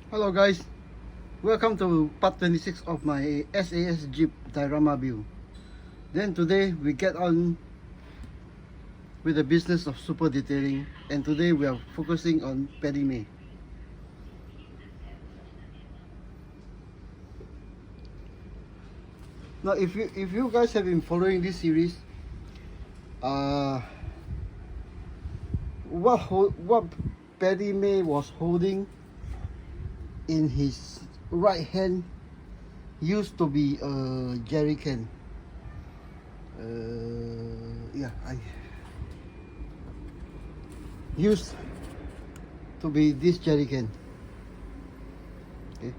Hello guys, welcome to part 26 of my SAS JEEP diorama build. Then today we get on with the business of super detailing, and today we are focusing on Paddy Mayne. Now if you guys have been following this series, what Paddy Mayne was holding in his right hand used to be a jerry can. I used to be this jerry can. Okay.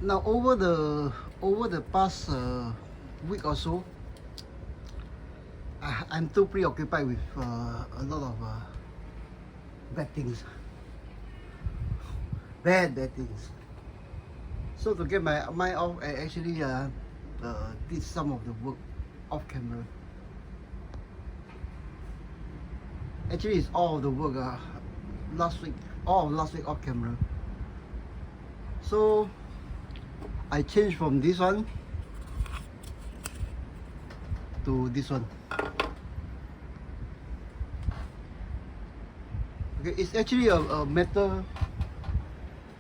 Now over the past week or so, I'm too preoccupied with a lot of bad things. Bad things. So to get my mind off, I actually did some of the work off camera. Actually, it's all of the work all of last week off camera. So I changed from this one to this one. Okay, it's actually a metal.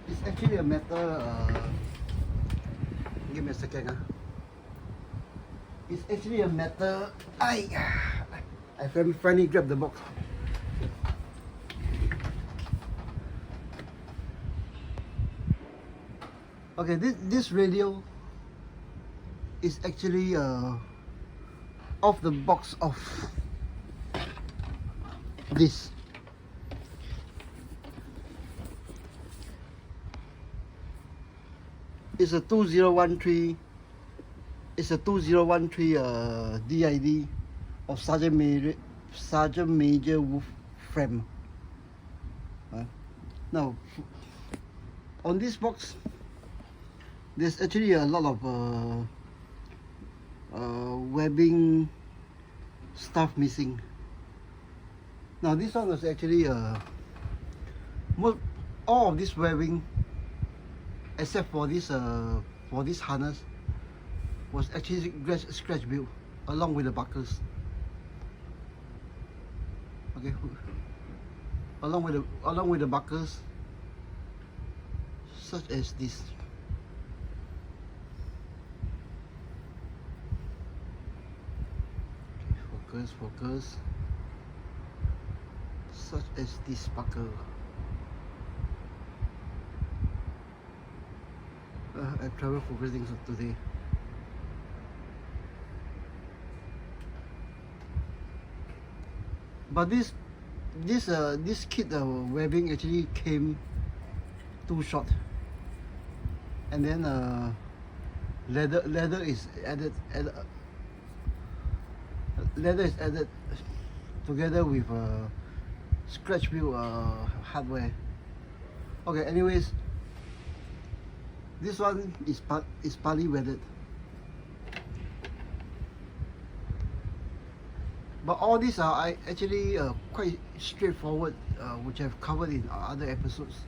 It's actually a metal. Give me a second. It's actually a metal. I finally grabbed the box. Okay, this radio is actually off the box of this. It's a 2013. It's a 2013 DID of Sergeant Major Wolf frame. Now, on this box, there's actually a lot of webbing stuff missing. Now, this one was actually all of this webbing, except for this harness, was actually scratch built along with the buckles. Okay, along with the buckles, such as this. Okay, focus. Such as this buckle. I've trouble focusing today. But this kit webbing actually came too short, and then leather is added. Leather is added together with scratch built hardware. Okay, anyways. This one is partly welded, but all these are actually quite straightforward, which I've covered in other episodes.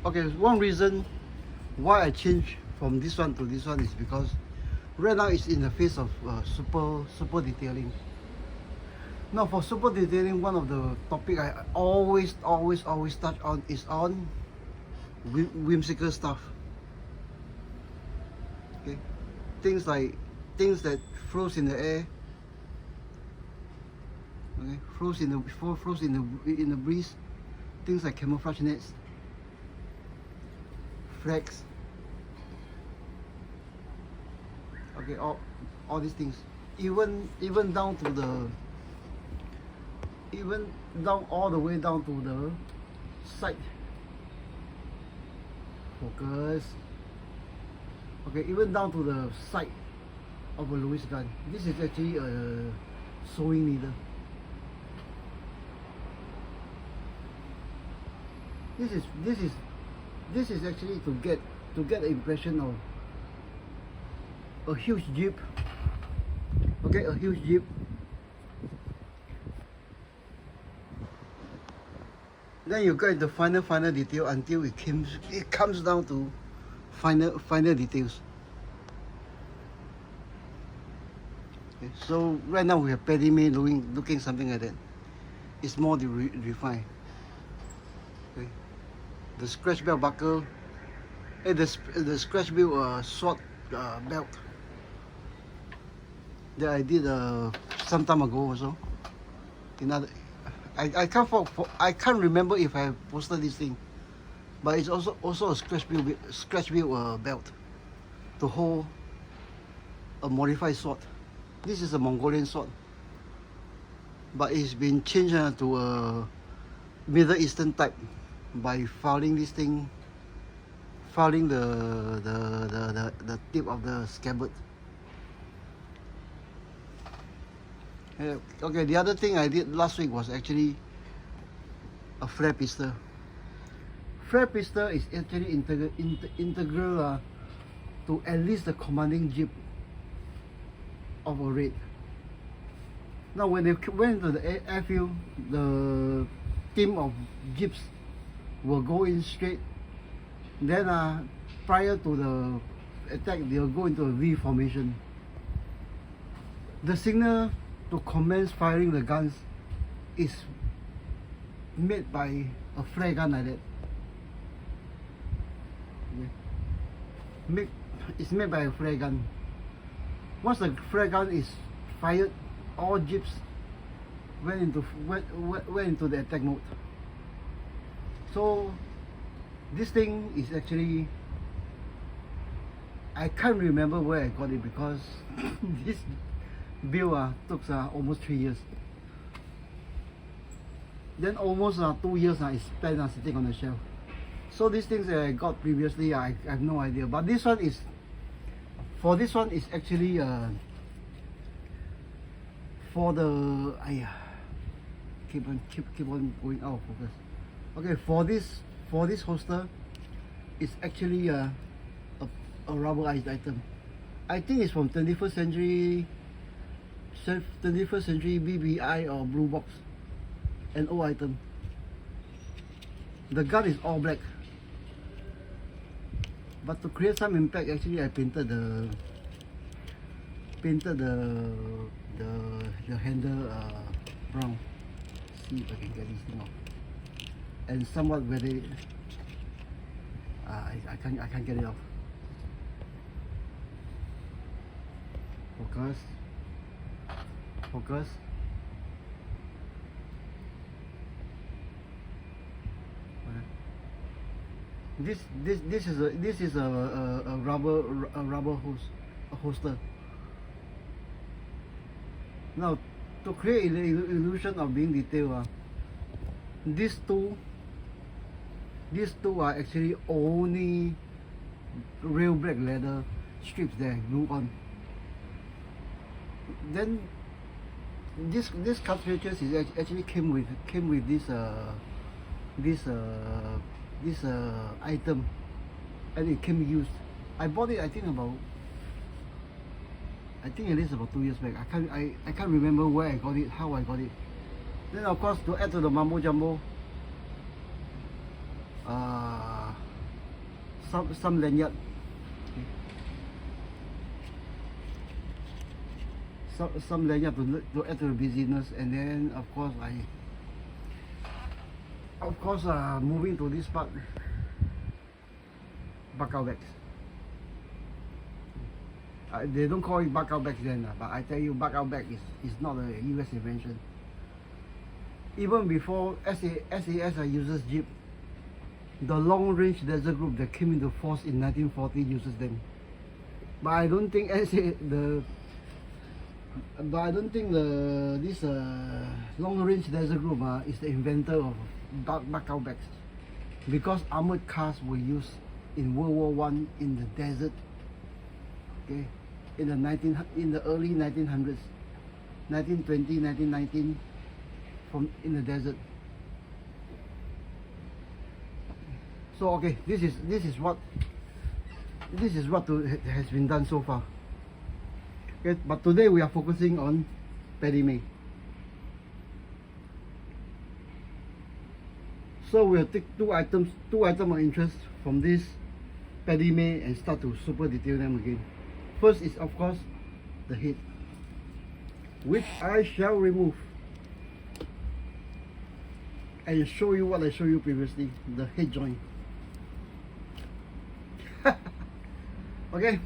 Okay, one reason why I changed from this one to this one is because right now it's in the phase of super detailing. Now for super detailing, one of the topic I always touch on is on whimsical stuff. Okay, things that flows in the air. Okay, flows in the breeze. Things like camouflage nets, flags. Okay, all these things, even down to the. Even all the way down to the side. Focus. Okay, even down to the side of a Lewis gun. This is actually a sewing needle. This is actually to get the impression of a huge jeep, Okay, a huge Jeep. Then you get the final detail until it comes down to final details. Okay, so right now we have Paddy Mayne looking something like that. It's more refined. Okay, the scratch belt buckle, the scratch belt sword belt that I did some time ago also. I can't remember if I posted this thing, but it's also a scratch belt belt to hold a modified sword. This is a Mongolian sword, but it's been changed to a Middle Eastern type by filing this thing, filing the tip of the scabbard. Okay, the other thing I did last week was actually a flare pistol. Flare pistol is actually integral to at least the commanding jeep of a raid. Now when they went to the airfield, the team of jeeps will go in straight. Then prior to the attack, they'll go into a V formation. The signal to commence firing the guns is made by a flare gun like that. It's made by a flare gun. Once the flare gun is fired, all jeeps went into the attack mode. So this thing is actually, I can't remember where I got it because this build took almost 3 years. Then almost 2 years is spent sitting on the shelf. So these things that I got previously, I have no idea. But this one is, for this one is actually for the keep on going out of focus. Okay, for this holster, it's actually a rubberized item. I think it's from 21st century BBI or Blue Box, an old item. The gun is all black, but to create some impact, actually I painted the handle brown. See if I can get this thing off. And somewhat very I can't get it off. Focus. This is a rubber holster. Now to create the illusion of being detailed, these two are actually only real black leather strips there glued on. Then this cartridges is actually came with this item, and it came used. I bought it I think at least about 2 years back. I can't remember where I got it, how I got it. Then of course, to add to the mumbo jumbo, some lanyard, some lanyard to add to the busyness. And then of course moving to this part, buckle bags. They don't call it buckle bags then, but I tell you, buckle bag is not a US invention. Even before SAS uses Jeep, the long range desert group that came into force in 1940 uses them. But I don't think this long range desert group is the inventor of buckle bags, because armored cars were used in World War I in the desert. Okay, in the early 1900s, 1920, 1919, in the desert. So okay, this is what has been done so far. Okay, but today we are focusing on Paddy Mayne. So we'll take two items of interest from this Paddy Mayne and start to super detail them again. First is of course the head, which I shall remove and show you what I showed you previously, the head joint. Okay,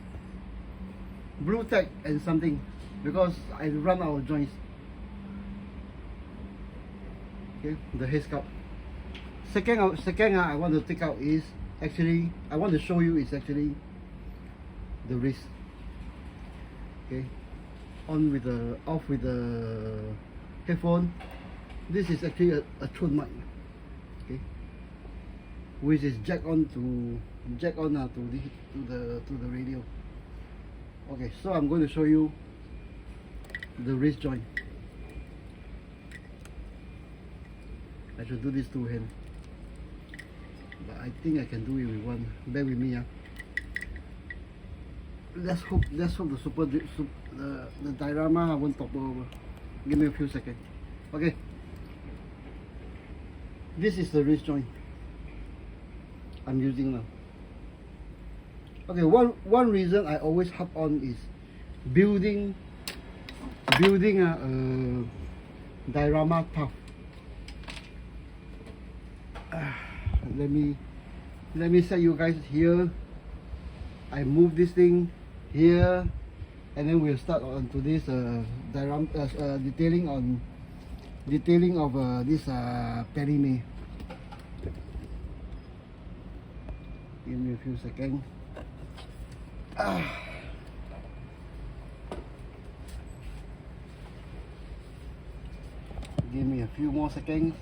blue tack and something, because I run out of joints. Okay, the headsculpt. Second I want to take out is actually, I want to show you is actually the wrist. Okay, off with the headphone. This is actually a tune mic. Okay, which is jack on to the radio. Okay, so I'm going to show you the wrist joint. I should do this two hands, but I think I can do it with one. Bear with me, Let's hope the diorama won't topple over. Give me a few seconds. Okay, this is the wrist joint I'm using now. Okay, one reason I always harp on is building a diorama tough. Let me set you guys here. I move this thing here, and then we'll start on to this diorama detailing of this Paddy Mayne. Give me a few seconds. Give me a few more seconds.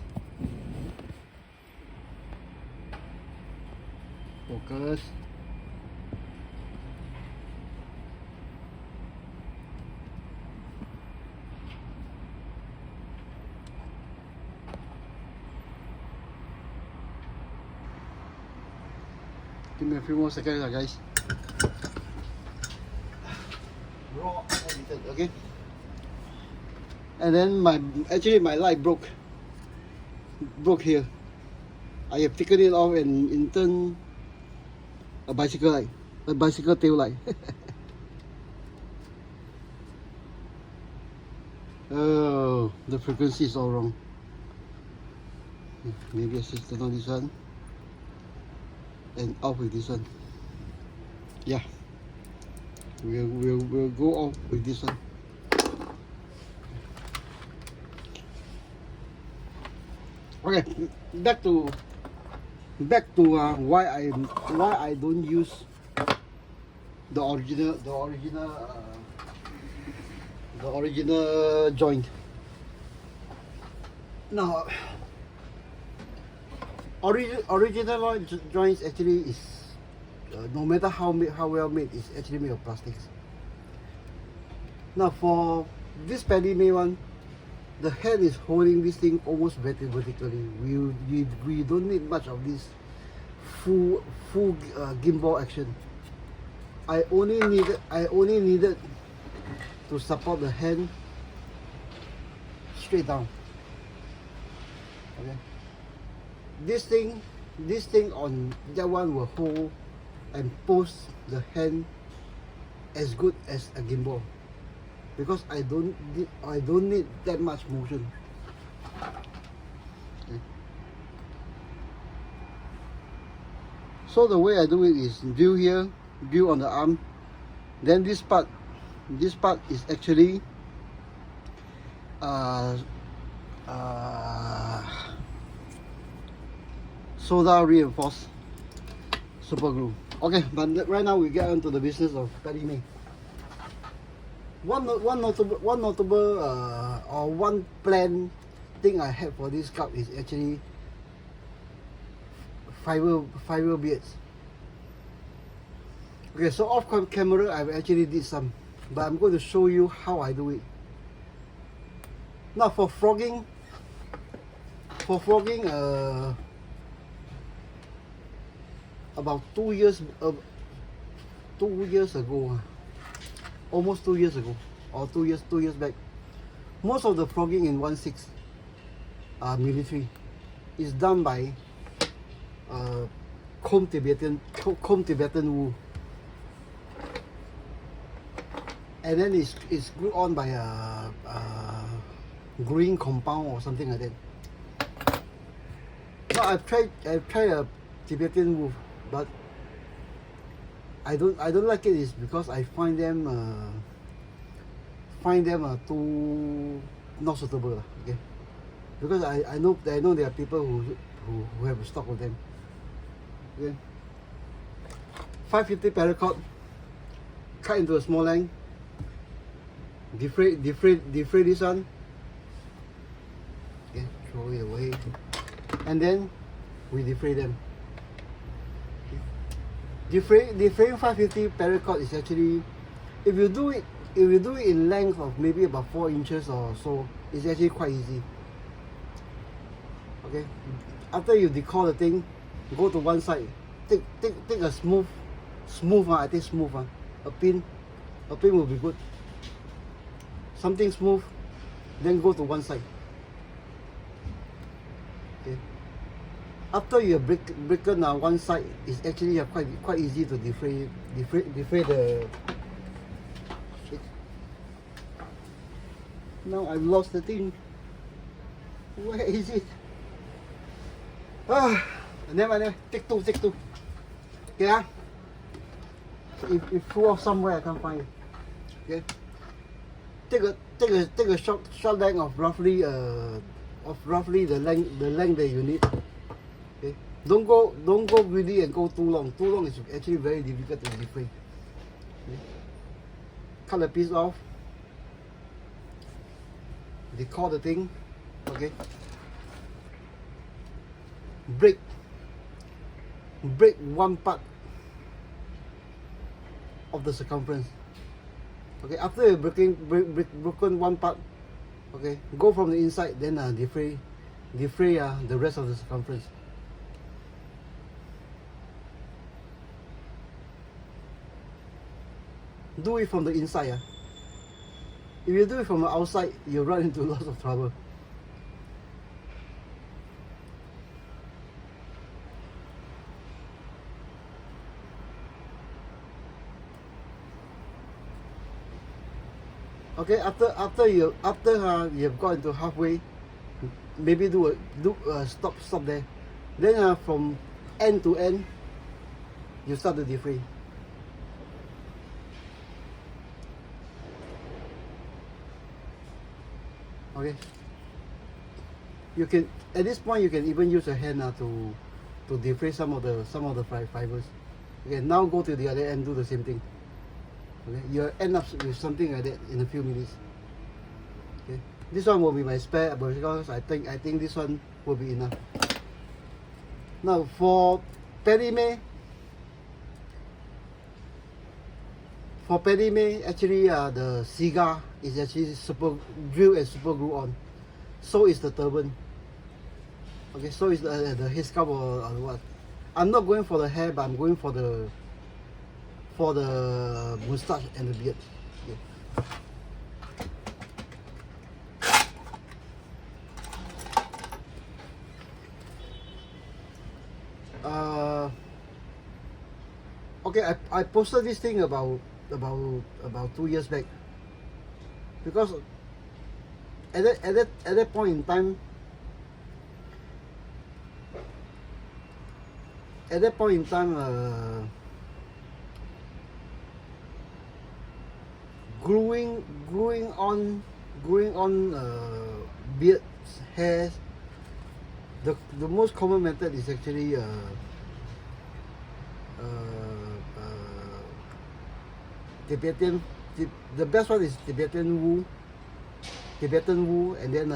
Focus. Give me a few more seconds, guys. Raw edited, okay. And then my light broke here. I have taken it off and interned a bicycle light, a bicycle tail light. Oh, the frequency is all wrong. Maybe I should turn on this one and off with this one. Yeah, we'll go off with this one. Okay, back to why I don't use the original joint. Now, original joints actually is no matter how well made, it's actually made of plastics. Now for this Paddy Mayne one, the hand is holding this thing almost vertically. We don't need much of this full gimbal action. I only needed to support the hand straight down. Okay. This thing on that one will hold and post the hand as good as a gimbal, because I don't need that much motion. Okay. So the way I do it is view here, view on the arm, then this part is actually soda reinforced super glue. Okay, but right now we get into the business of Paddy Mayne. One notable or one planned thing I had for this sculpt is actually fiber beards. Okay, so off camera I actually did some, but I'm going to show you how I do it. Now for frogging, about 2 years ago, almost 2 years ago, or 2 years back. Most of the frogging in 1/6 military is done by comb Tibetan wool, and then it's glued on by a green compound or something like that. Now I've tried a Tibetan wool, but I don't like it is because I find them too not suitable, okay? Because I know there are people who have a stock of them. Okay. 550 paracord, cut into a small length, defray this one, okay, throw it away, and then we defray them. Defraying 550 paracord is actually, if you do it in length of maybe about 4 inches or so, it's actually quite easy. Okay, after you decal the thing, go to one side, take a smooth I think smooth a pin will be good. Something smooth, then go to one side. Okay, after you have broken one side, it's actually quite easy to defray the. Now I've lost the thing. Where is it? Never. Take two. Okay, It flew off somewhere. I can't find it. Okay. Take a short length of roughly the length that you need. Okay. Don't go greedy and go too long. Too long is actually very difficult to defray. Okay. Cut the piece off. Decal the thing. Okay. Break one part of the circumference. Okay, after you've broken one part, okay, go from the inside, then defray the rest of the circumference. Do it from the inside. If you do it from the outside, you run into lots of trouble. Okay, after you've got into halfway, maybe do a stop there. Then from end to end, you start to defray. Okay. You can, at this point, you can even use a hand to defray some of the fibers. Okay, now go to the other end, do the same thing. Okay, you'll end up with something like that in a few minutes. Okay, this one will be my spare, but because I think this one will be enough. Now for Paddy Mayne, actually the cigar is actually super drilled and super glue on. So is the turban. Okay, so is the headsculpt or what. I'm not going for the hair, but I'm going for the moustache and the beard. Okay. Okay, I posted this thing about 2 years back, because at that point in time, gluing on beards, hairs, the most common method is actually Tibetan. The best one is Tibetan wool, and then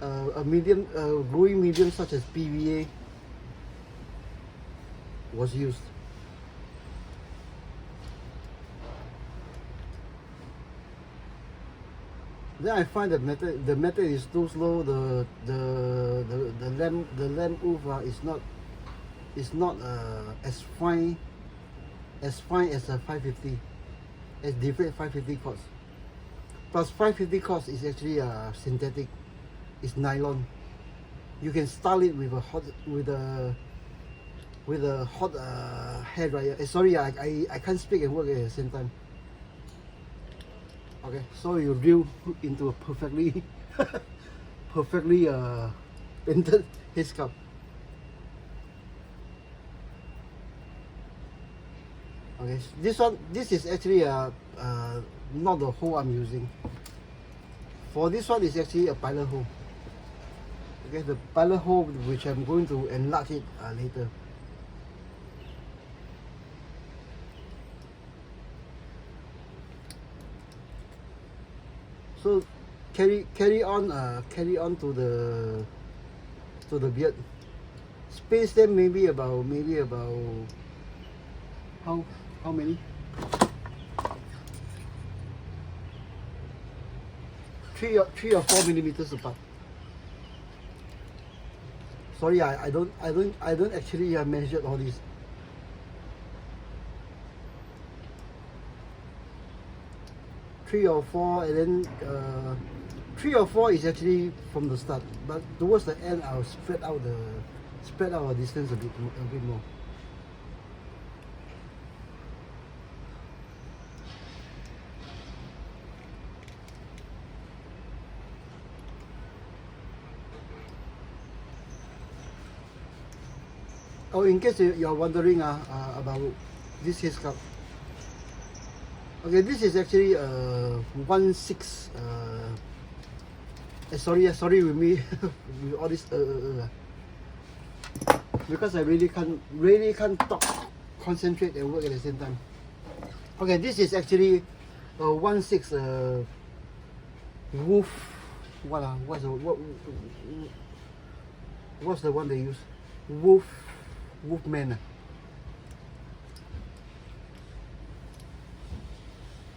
a medium, gluing medium such as PVA was used. Then I find the method is too slow. The lamp oof is not as fine as a 550, as deflate 550 quartz. Plus 550 quartz is actually synthetic. It's nylon. You can style it with a hot hair dryer. Sorry, I can't speak and work at the same time. Okay, so you drill into a perfectly painted headsculpt. Okay, this is actually not the hole I'm using. For this one, is actually a pilot hole. Okay, the pilot hole, which I'm going to enlarge it later. So carry on to the beard. Space them maybe about how many? 3 or 4 millimeters apart. Sorry, I don't actually measure all this. Three or four, and then 3 or 4 is actually from the start, but towards the end I'll spread out the distance a bit more. Oh, in case you're wondering about this headsculpt. Okay, this is actually 1/6. Sorry with me with all this because I really can't talk, concentrate and work at the same time. Okay, this is actually 1/6 wolf. What's the one they use? Wolfman.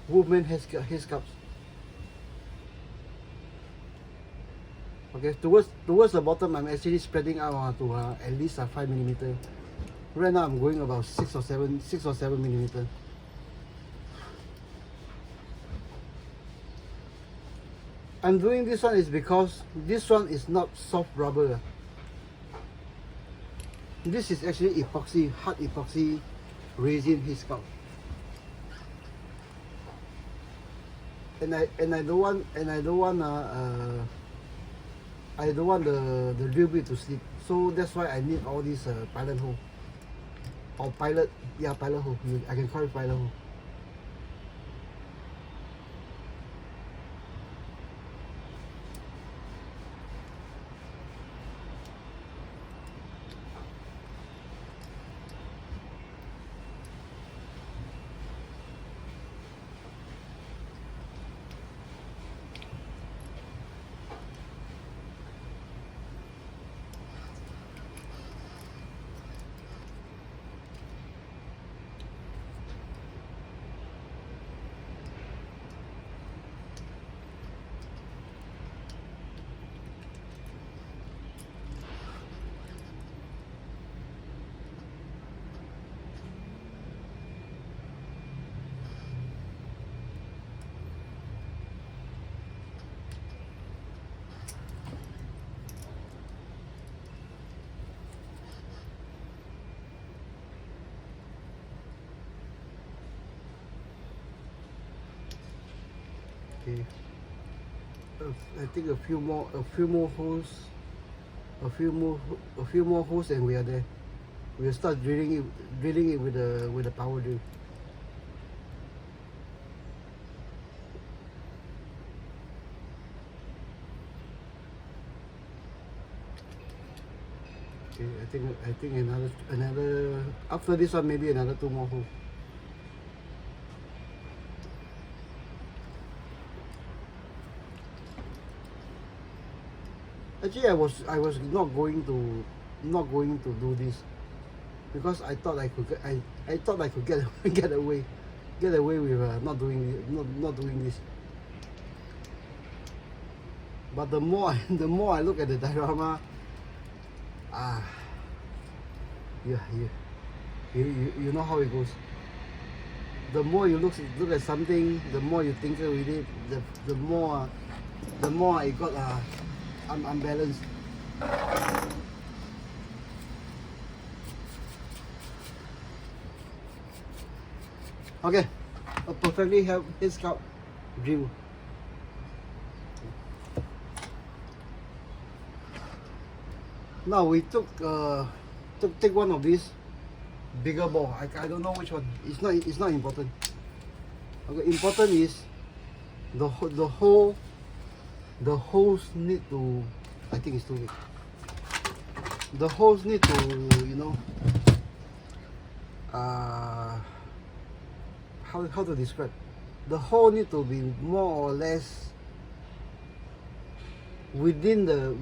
Wolfman headsculpts. Okay, towards the bottom, I'm actually spreading out to at least 5 millimeter. Right now, I'm going about 6 or 7 millimeter. I'm doing this one is because this one is not soft rubber. This is actually epoxy, hard epoxy resin headsculpt. And I don't want the drill bit to slip. So that's why I need all these pilot hole or pilot hole. I can call it pilot hole. Okay. I think a few more holes, a few more holes, and we are there. We'll start drilling it with the power drill. Okay, I think another after this one, maybe another 2 more holes. Actually, I was not going to do this because I thought I could get away with not doing this. But the more the more I look at the diorama, you know how it goes. The more you look at something, the more you tinker with it, the more it got unbalanced. Okay, a perfectly headsculpt drill. Now we take one of these bigger ball. I don't know which one. It's not important. Okay, important is the holes need to, I think it's too big. The holes need to, you know, how to describe? The hole need to be more or less within the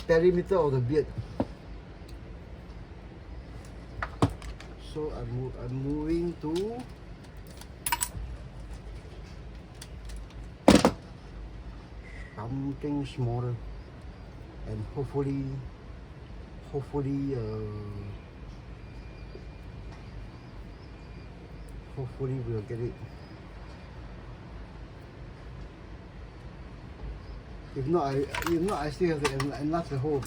perimeter of the beard. So I'm moving to something smaller, and hopefully we'll get it. If not, I still have to enlarge the hole a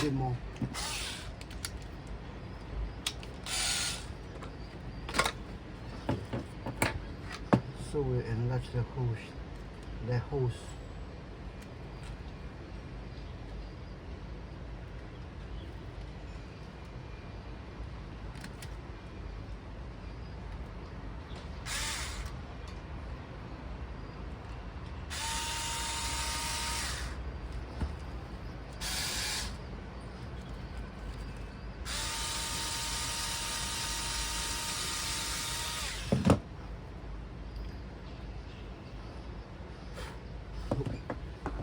bit more. So we'll enlarge the holes.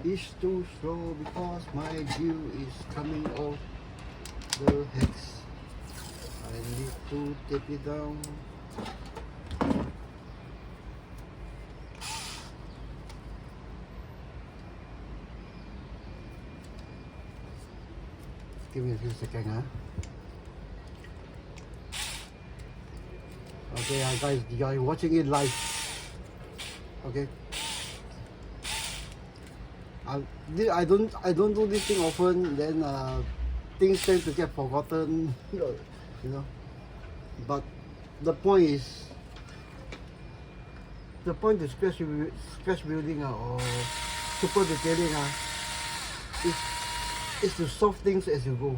It's too slow because my view is coming off the hex. I need to tape it down. Give me a few seconds, huh? Okay, guys, you are watching it live. Okay. I don't do this thing often. Then things tend to get forgotten, you know. But the point is scratch building or super detailing is to solve things as you go.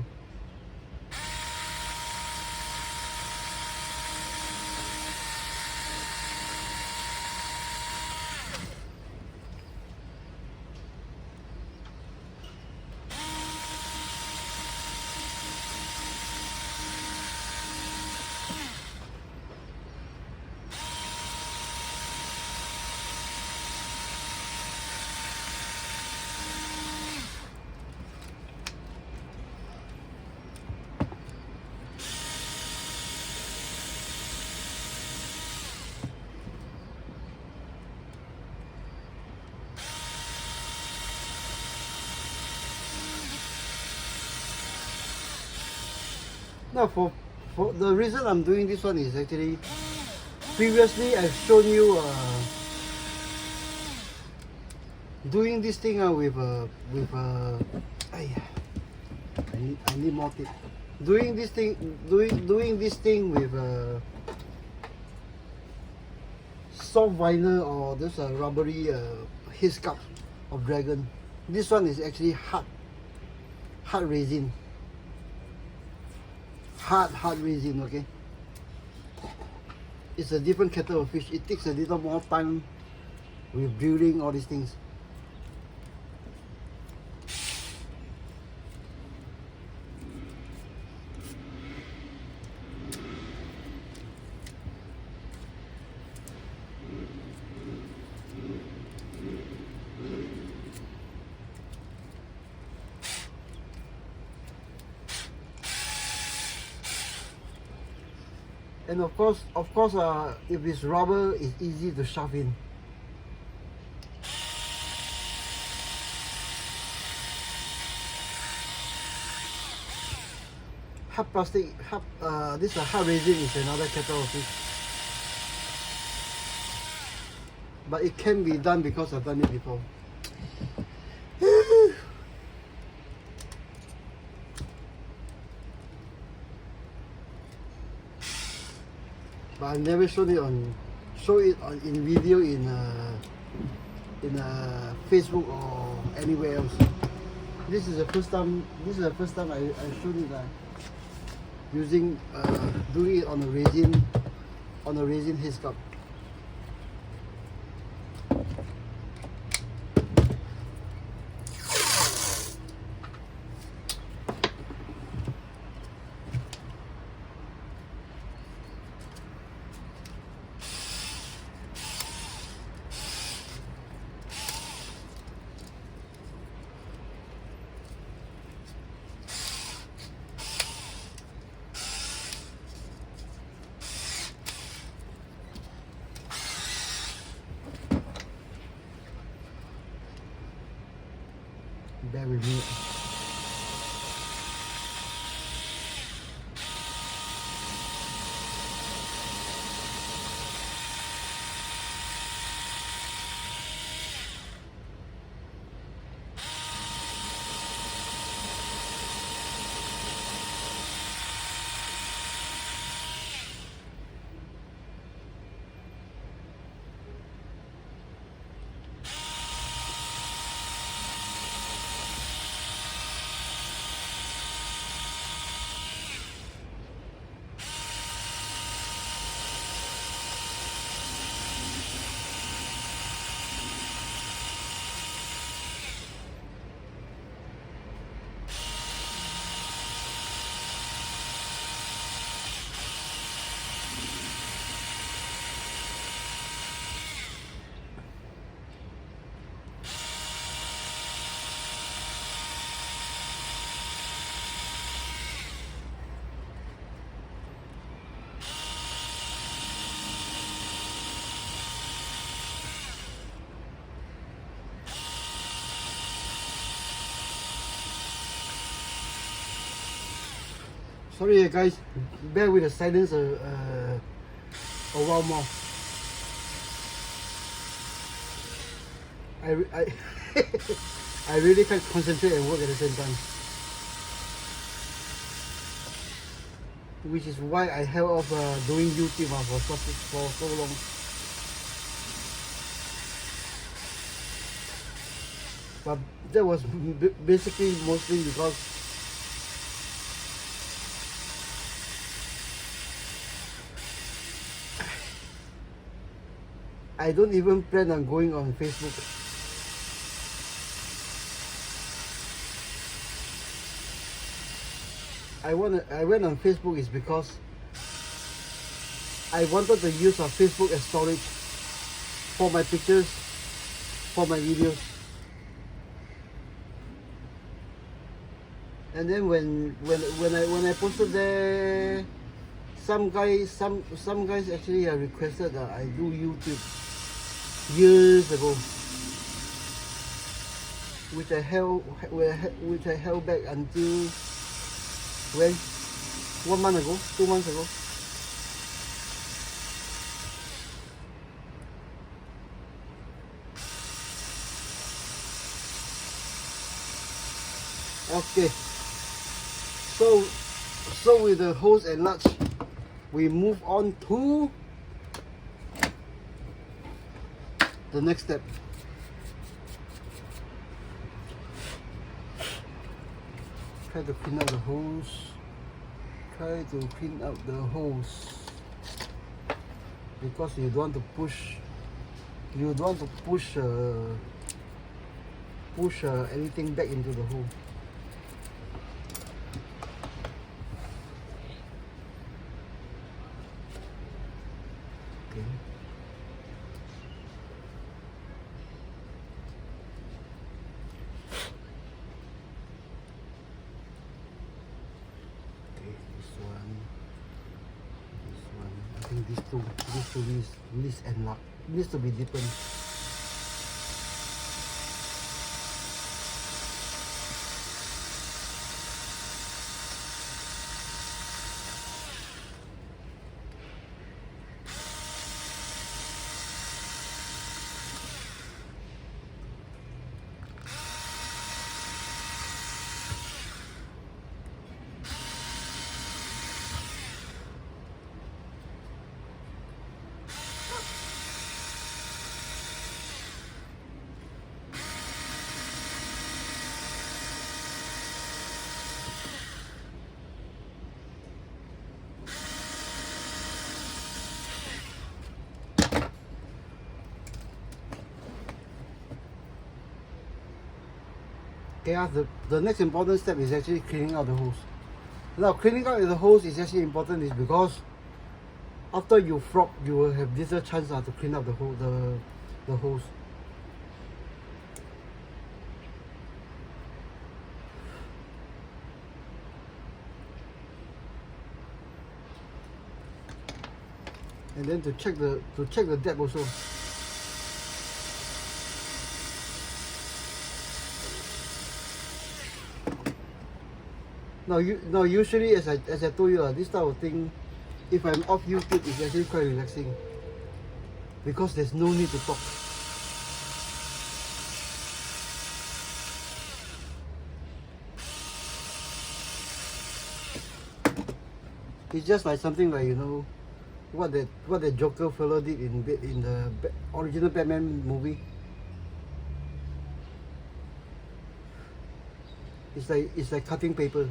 Now for the reason I'm doing this one is actually previously I've shown you doing this thing I need more tape. Doing this thing with soft vinyl or this rubbery headsculpt of dragon. This one is actually hard resin. Hard resin, okay? It's a different kettle of fish. It takes a little more time with drilling all these things. And of course, if it's rubber, it's easy to shove in. Hard plastic, this hard resin is another kettle of fish. But it can be done because I've done it before. But I've never shown it on in video in Facebook or anywhere else. This is the first time. I showed it using doing it on a resin headsculpt. Bear with me. Sorry guys, bear with the silence a while more. I I really can't concentrate and work at the same time, which is why I held off doing YouTube for so long. But that was basically mostly because I don't even plan on going on Facebook. I went on Facebook is because I wanted to use Facebook as storage for my pictures, for my videos. And then when I posted there, some guys actually requested that I do YouTube years ago, which I held back until when 1 month ago, 2 months ago. Okay, so with the hose and nuts, we move on to the next step. Try to clean out the hose. Because you don't want to push anything back into the hole. Okay. This one. I think these two needs enlarged, needs to be deepened. Okay, the next important step is actually cleaning out the hose. Now, cleaning out the hose is actually important is because after you frock, you will have little chance to clean up the hose. And then to check the depth also. Now usually as I told you, this type of thing, if I'm off YouTube, it's actually quite relaxing because there's no need to talk. It's just like something like, you know, what the Joker fellow did in the original Batman movie. It's like cutting paper.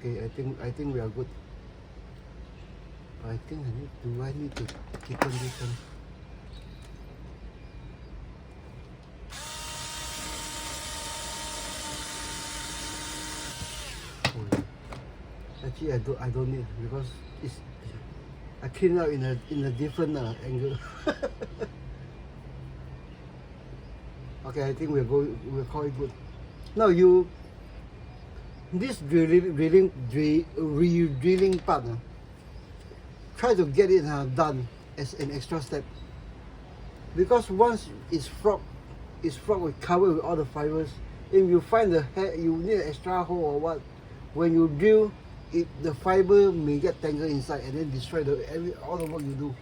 Okay, I think we are good. I think I need to deepen this one. Actually, I don't need because I clean out in a different angle. Okay, I think we'll call it good. Now this drilling part, try to get it done as an extra step, because once it's frogged with covered with all the fibers, if you find you need an extra hole or what, when you drill it, the fiber may get tangled inside and then destroy all the work you do.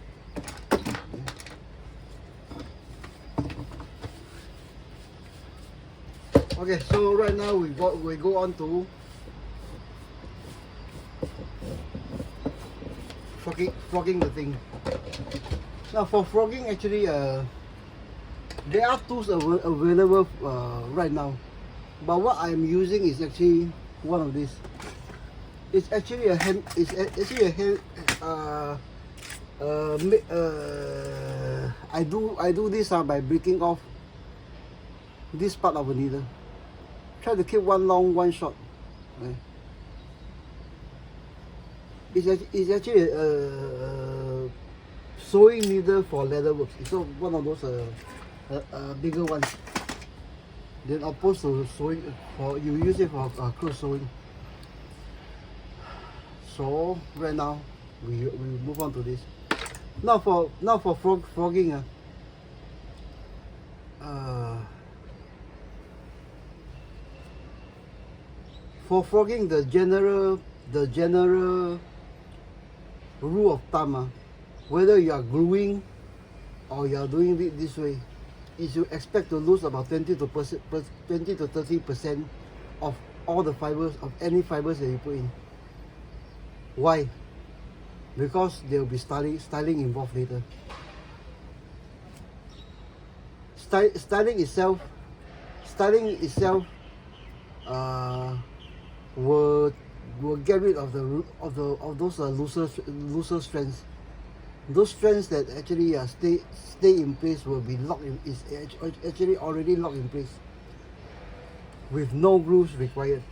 Okay, so right now we go on to frogging the thing. Now for frogging, actually there are tools available right now, but what I'm using is actually one of these. It's actually a hand. It's actually a hand. I do this by breaking off this part of a needle. Try to keep one long, one short. Okay. It's actually a sewing needle for leather works. It's not one of those bigger ones. Then opposed to sewing, you use it for clothes sewing. So right now we move on to this. Now for frogging, for frogging, the general rule of thumb, whether you are gluing or you are doing it this way, is you expect to lose about 20 to 30% of all the fibers, of any fibers that you put in. Why? Because there will be styling involved later. Styling itself will get rid of those looser strands. Those strands that actually stay in place will be locked in. Is actually already locked in place with no grooves required.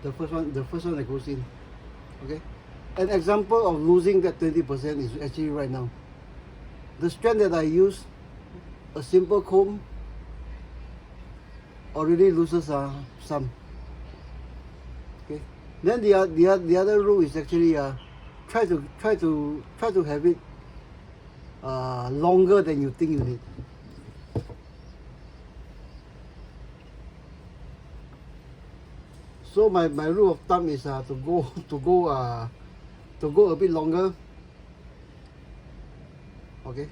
the first one that goes in. Okay, an example of losing that 20% is actually right now. The strand that I use, a simple comb, already loses some. Okay, then the other rule is actually try to have it longer than you think you need. So my rule of thumb is to go a bit longer. Okay,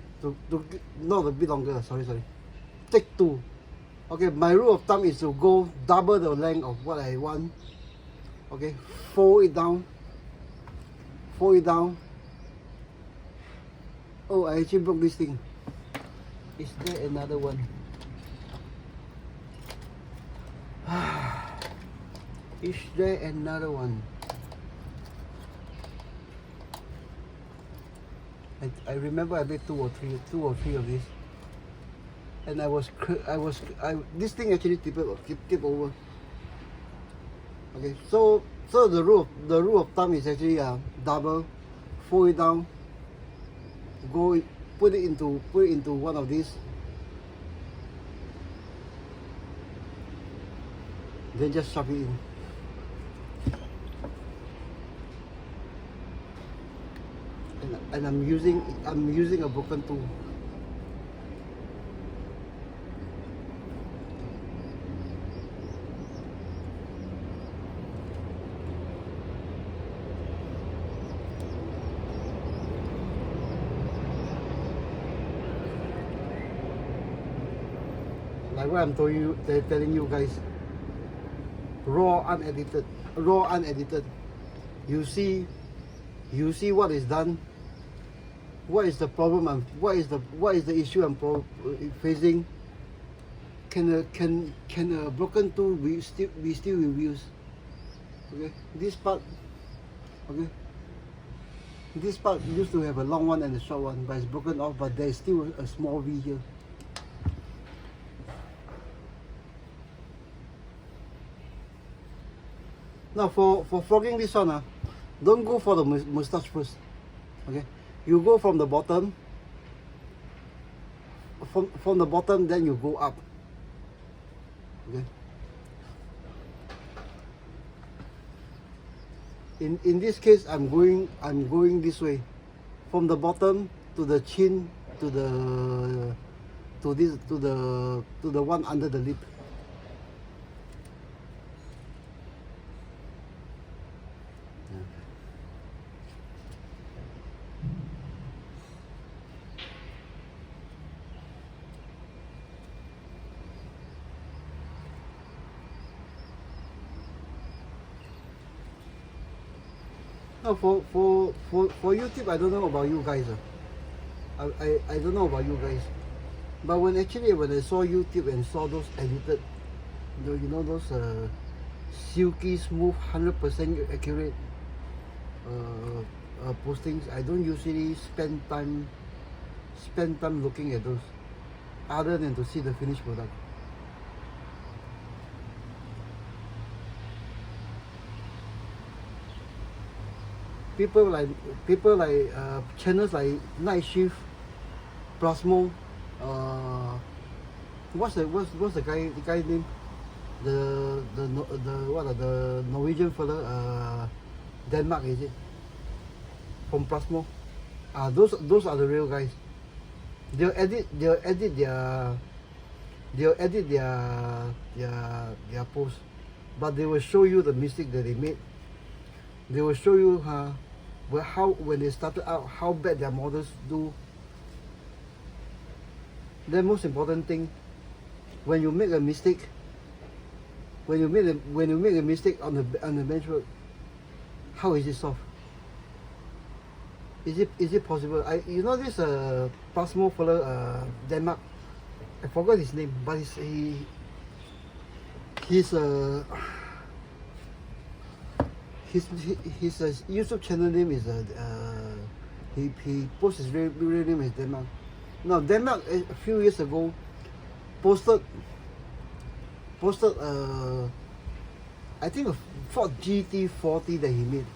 not a bit longer. Sorry. Take 2. Okay, my rule of thumb is to go double the length of what I want. Okay, fold it down. Oh, I actually broke this thing. Is there another one? Is there another one? I remember I made two or three of these, and this thing actually tipped over. Okay, so the rule of thumb is actually double, fold it down, put it into one of these, then just shove it in. And I'm using a broken tool. Like what I'm telling you guys, raw unedited. You see what is done. What is the problem? What is the issue I'm facing? Can a broken tool be still used? Okay, this part. Okay, this part used to have a long one and a short one, but it's broken off. But there is still a small V here. Now for frogging this one, don't go for the moustache first. Okay, you go from the bottom. From the bottom, then you go up. Okay. In this case, I'm going this way, from the bottom to the chin to the one under the lip. No, for YouTube, I don't know about you guys. I don't know about you guys, but when I saw YouTube and saw those edited, you know those silky smooth 100% accurate postings, I don't usually spend time looking at those, other than to see the finished product. People like channels like Night Shift, Plasmo, what's the guy name? The Norwegian fella, Denmark, is it? From Plasmo. Those are the real guys. They'll edit their posts, but they will show you the mistake that they made. They will show you when they started out, how bad their models do. The most important thing, when you make a mistake, when you make a mistake on the benchwork, how is it solved? Is it possible? You know this Plasmo fellow, Denmark, I forgot his name, but his YouTube channel name is he posts his real name is Denmark. Now Denmark a few years ago posted I think Ford GT40 that he made.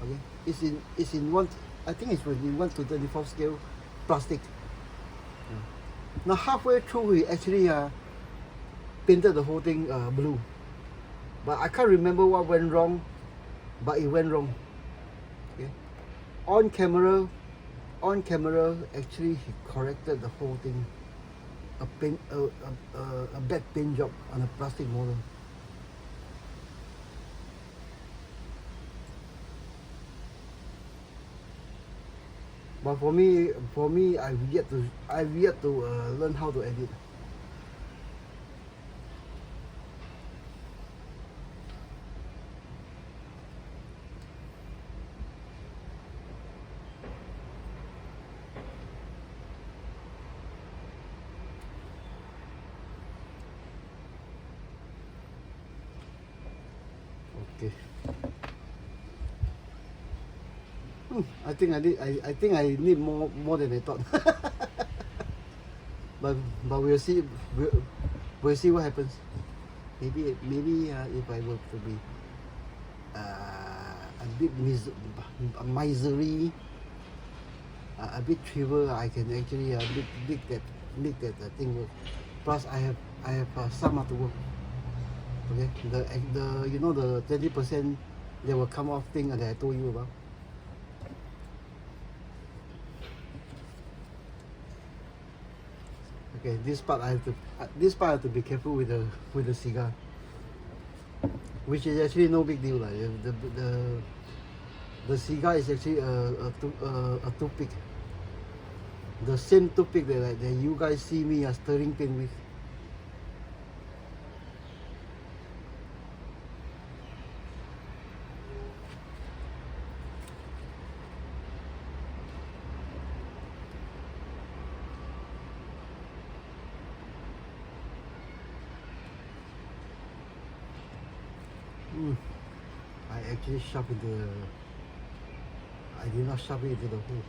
Okay, it's in one. I think it's in 1/24 scale plastic. Now halfway through, he actually painted the whole thing blue, but I can't remember what went wrong. But it went wrong. Okay, on camera, actually he corrected the whole thing. A bad paint job on a plastic model. But for me, I've yet to learn how to edit. Okay. I think I need more than I thought. but we'll see. We'll see what happens. Maybe if I were to be a bit misery, a bit trivial, I can actually make that thing work. Plus, I have summer to work. Okay, the you know the 20% that will come off thing that I told you about. Okay, this part I have to be careful with the cigar, which is actually no big deal. The cigar is actually a toothpick, the same toothpick that you guys see me stirring paint with. I actually shoved into I did not shove it into the hole.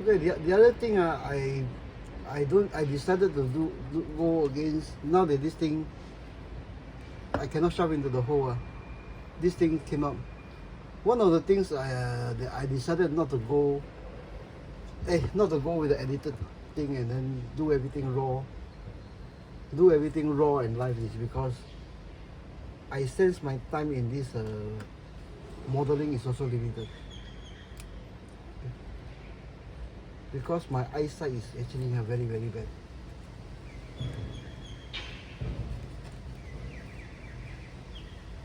Okay, the other thing I decided to go against, now that this thing I cannot shove into the hole. This thing came up. One of the things that I decided not to go with the edited thing and then do everything raw and live is because I sense my time in this modeling is also limited, because my eyesight is actually very bad.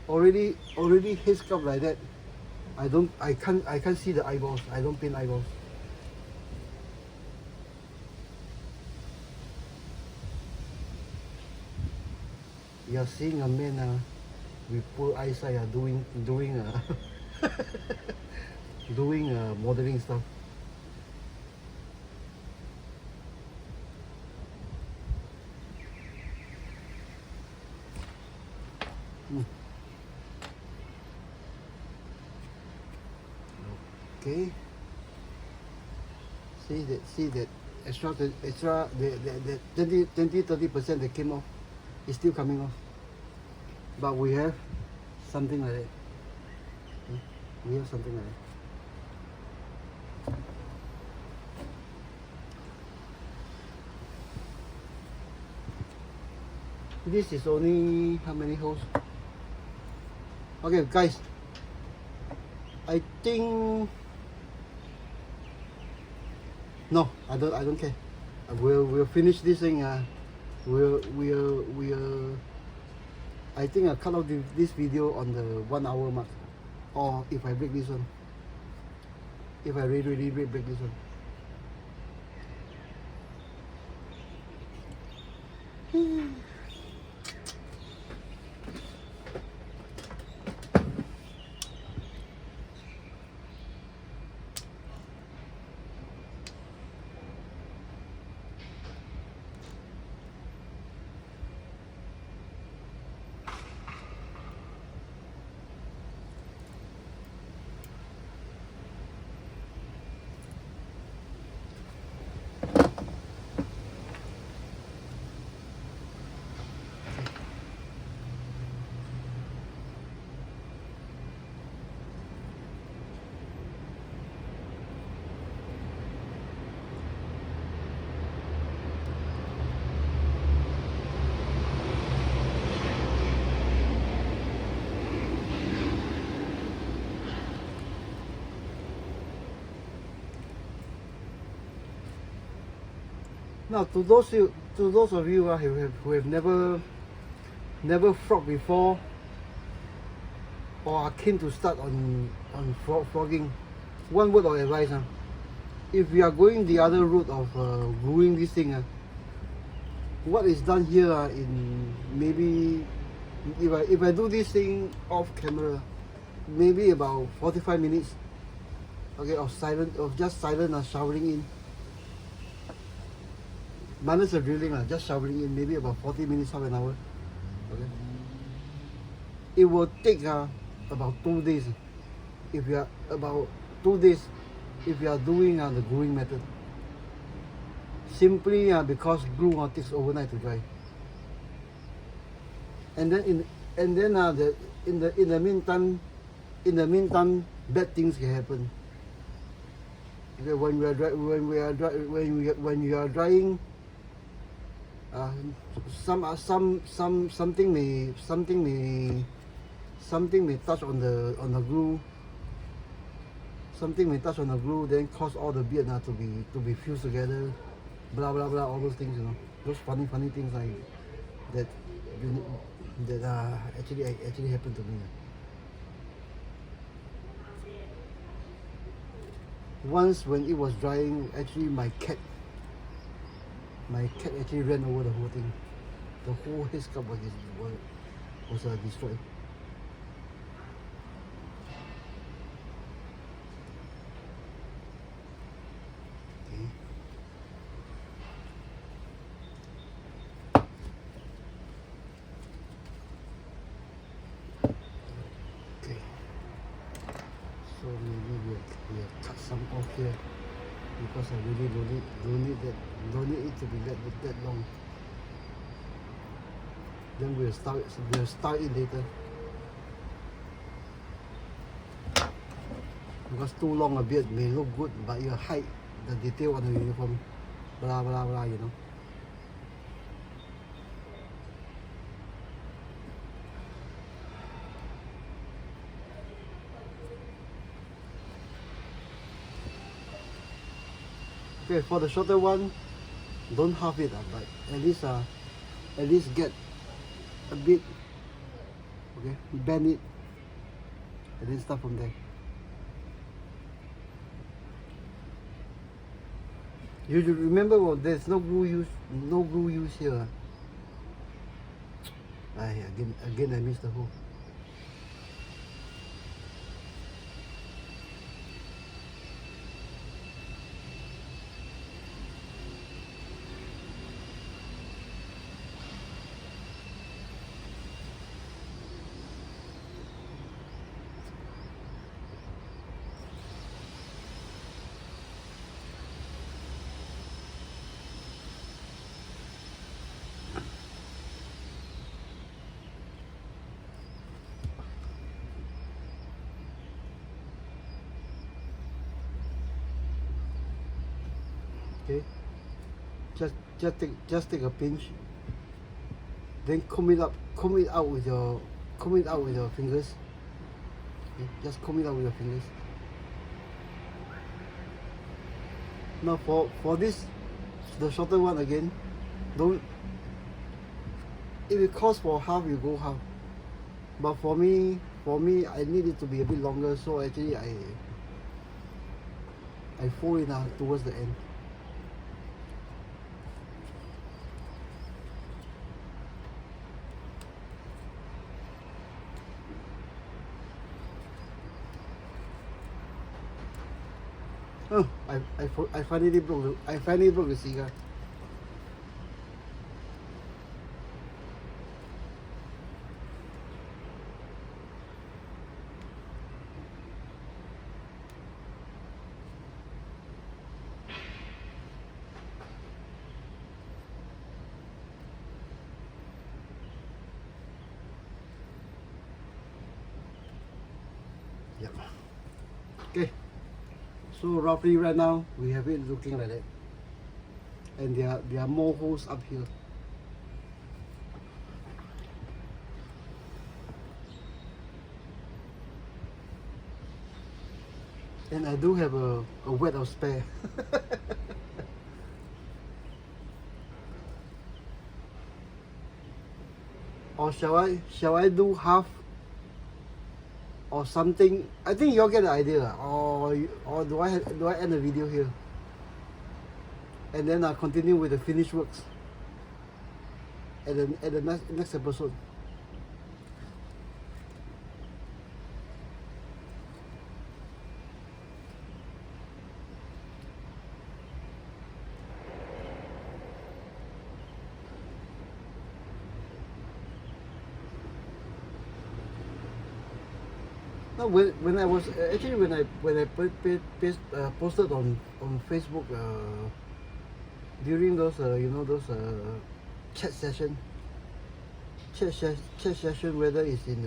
Already headsculpt like that, I can't see the eyeballs. I don't paint eyeballs. You are seeing a man with poor eyesight doing modeling stuff. Okay. See that extra the 20-30% that came off is still coming off. But we have something like that. We have something like that. This is only how many holes? Okay, guys. I think no, I don't care. We'll finish this thing. We'll I think I'll cut off this video on the 1 hour mark, or if I break this one, if I really break this one. Now, to those of you who have never frogged before, or are keen to start on frogging, one word of advice: if you are going the other route of gluing this thing, what is done here in maybe, if I do this thing off camera, maybe about 45 minutes, okay, of just silent showering in, minus the drilling, just showering in, maybe about 40 minutes, half an hour. Okay, it will take about 2 days. If you are about 2 days, if you are doing the gluing method, simply because glue takes overnight to dry. And then in the meantime, bad things can happen. Okay, when you are drying, something may touch on the glue. Something may touch on the glue, then cause all the bead to be fused together. Blah blah blah, all those things, those funny things that actually happened to me. Once when it was drying, actually my cat actually ran over the whole thing. The whole headsculpt was destroyed. So maybe we'll cut some off here, because I really don't need it to be that long. Then we'll start it later. Because too long a beard may look good, but you hide the detail on the uniform. Blah blah blah, Okay, for the shorter one, don't half it, but at least get a bit. Okay, bend it, and then start from there. You should remember, there's no glue use here. Again I missed the hole. Okay, just take a pinch, then comb it out with your fingers. Okay, just comb it out with your fingers. Now for this, the shorter one again, don't. If it calls for half, you go half. But for me, I need it to be a bit longer, so actually I fold it towards the end. Oh, I finally broke the cigar. Yep. Okay. So roughly right now we have it looking like that, and there are more holes up here. And I do have a wet of spare. or shall I do half or something? I think you all get the idea. Or do I end the video here and then continue with the finished works at the next episode? No, when I was actually when I posted on Facebook during those those chat session, whether it's in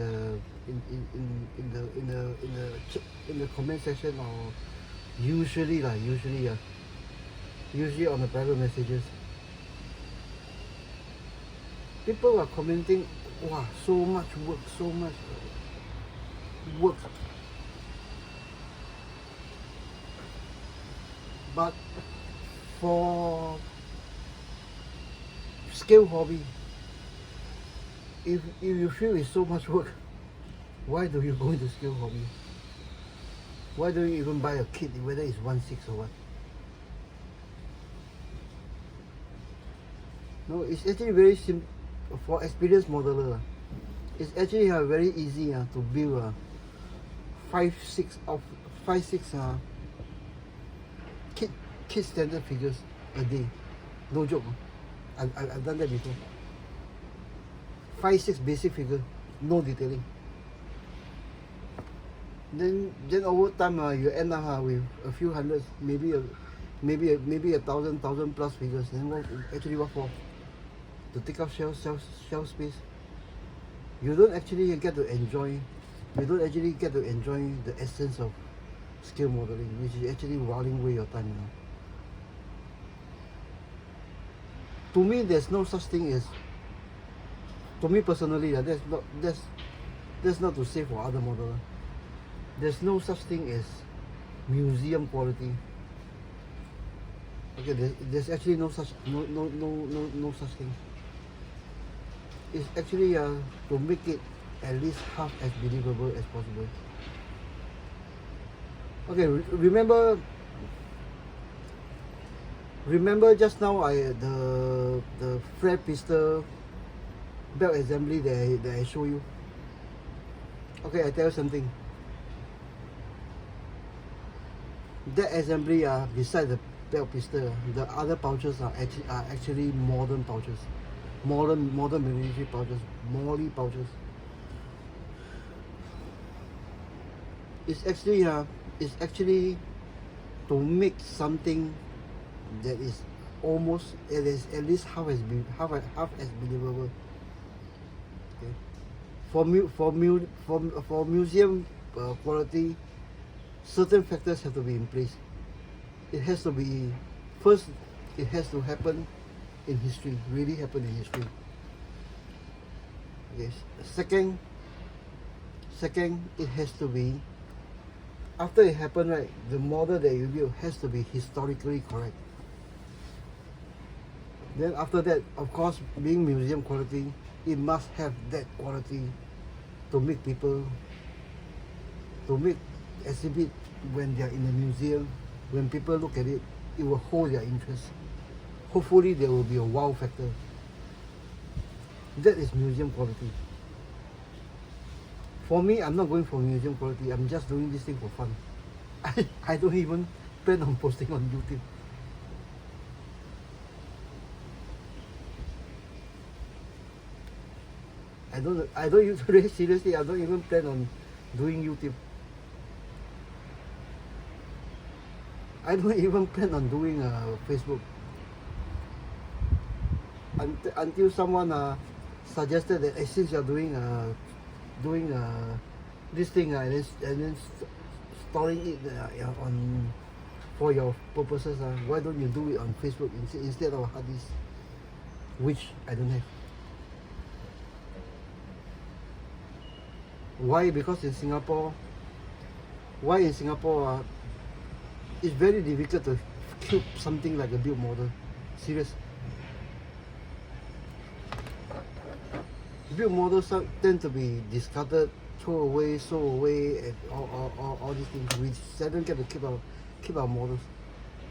the comment section or usually on the private messages, people are commenting, wow, so much work, but for scale hobby, if you feel it's so much work, why do you go into scale hobby? Why don't you even buy a kit, whether it's 1/6 or what? No, it's actually very simple for experienced modeler. It's actually very easy to build 5-6 kit standard figures a day. No joke. I've done that before. 5-6 basic figure, no detailing. Then over time you end up with a few hundreds, maybe a thousand plus figures. Then what for? To take up shelf space. You don't actually get to enjoy the essence of scale modeling, which is actually whiling away your time. To me, there's no such thing as, to me personally, that's not to say for other modelers. There's no such thing as museum quality. Okay, there's actually no such thing. It's actually to make it at least half as believable as possible. Okay, remember just now the flare pistol belt assembly that I show you. Okay, I tell you something. That assembly beside the belt pistol, the other pouches are actually modern pouches. Modern military pouches, MOLLE pouches. It's actually to make something that is almost at least half as believable. Okay. For museum quality, certain factors have to be in place. It has to be, first, it has to happen in history, really happen in history. Okay. Second, it has to be, after it happened, right, the model that you build has to be historically correct. Then after that, of course, being museum quality, it must have that quality to make exhibit when they are in the museum. When people look at it, it will hold their interest. Hopefully there will be a wow factor. That is museum quality. For me, I'm not going for museum quality. I'm just doing this thing for fun. I don't even plan on posting on YouTube. I don't really seriously, I don't even plan on doing YouTube. I don't even plan on doing Facebook. Until someone suggested that since you're doing this thing and then storing it on for your purposes, why don't you do it on Facebook instead of hard disk, which I don't have. Why? Because in Singapore, it's very difficult to keep something like a build model. Serious. build models tend to be discarded, throw away, sew away, and all these things. We seldom get to keep our models.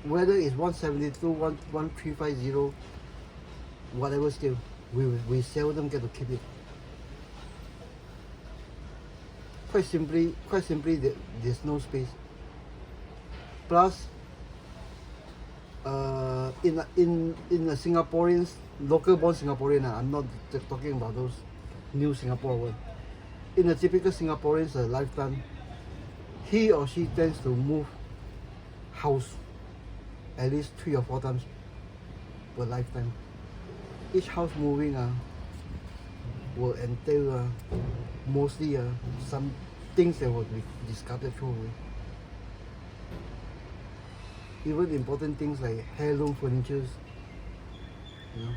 Whether it's 172, 1350, whatever scale, we seldom get to keep it. Quite simply, there's no space. Plus, in the Singaporeans, local born Singaporean, I'm not talking about those new Singapore ones. In a typical Singaporean's lifetime, he or she tends to move house at least 3 or 4 times per lifetime. Each house moving will entail mostly some things that will be discarded, thrown away. Even important things like heirloom furnitures, you know,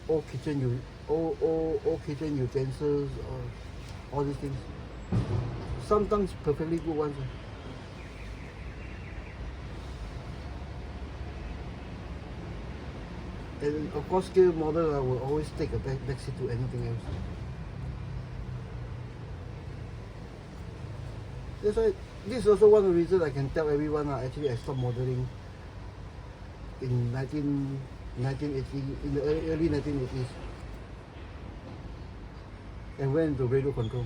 old kitchen utensils, or all these things. Sometimes perfectly good ones. And of course, scale model will always take a backseat to anything else. That's why this is also one of the reasons I can tell everyone actually I stopped modeling in 1980, in the early 1980s, and went into radio control.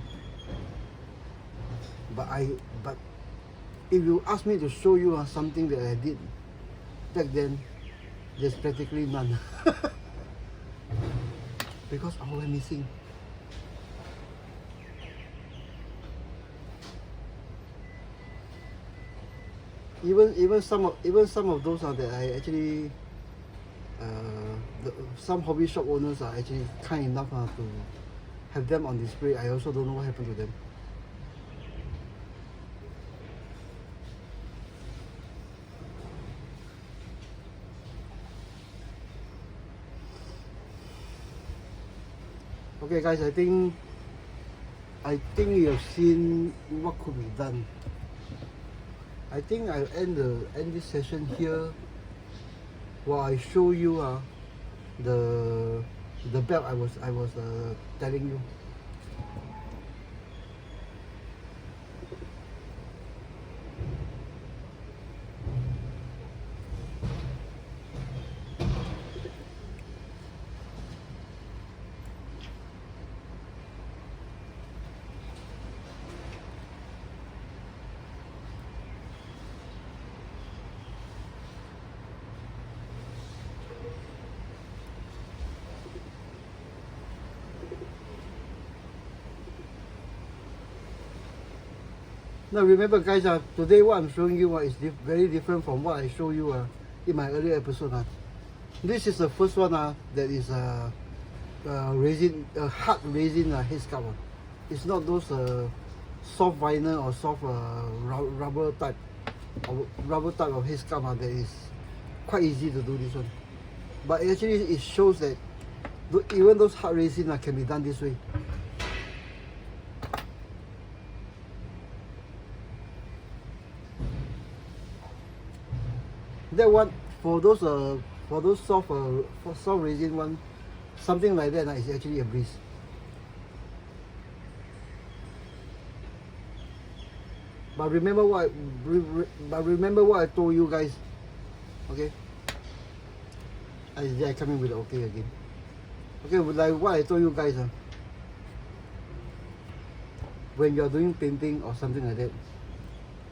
But if you ask me to show you something that I did back then, there's practically none. Because I was missing. Even some of those that I actually some hobby shop owners are actually kind enough to have them on display. I also don't know what happened to them. Okay guys, I think you have seen what could be done. I think I'll end this session here while I show you the belt I was telling you. Now remember guys, today what I'm showing you is very different from what I show you in my earlier episode. This is the first one that is resin, hard resin headsculpt. It's not those soft vinyl or soft rubber type of headsculpt that is quite easy to do this one. But actually it shows that even those hard resin can be done this way. That one for those soft resin one, something like that is actually a breeze. But remember what I told you guys. Okay. I coming with okay again. Okay, like what I told you guys. When you are doing painting or something like that,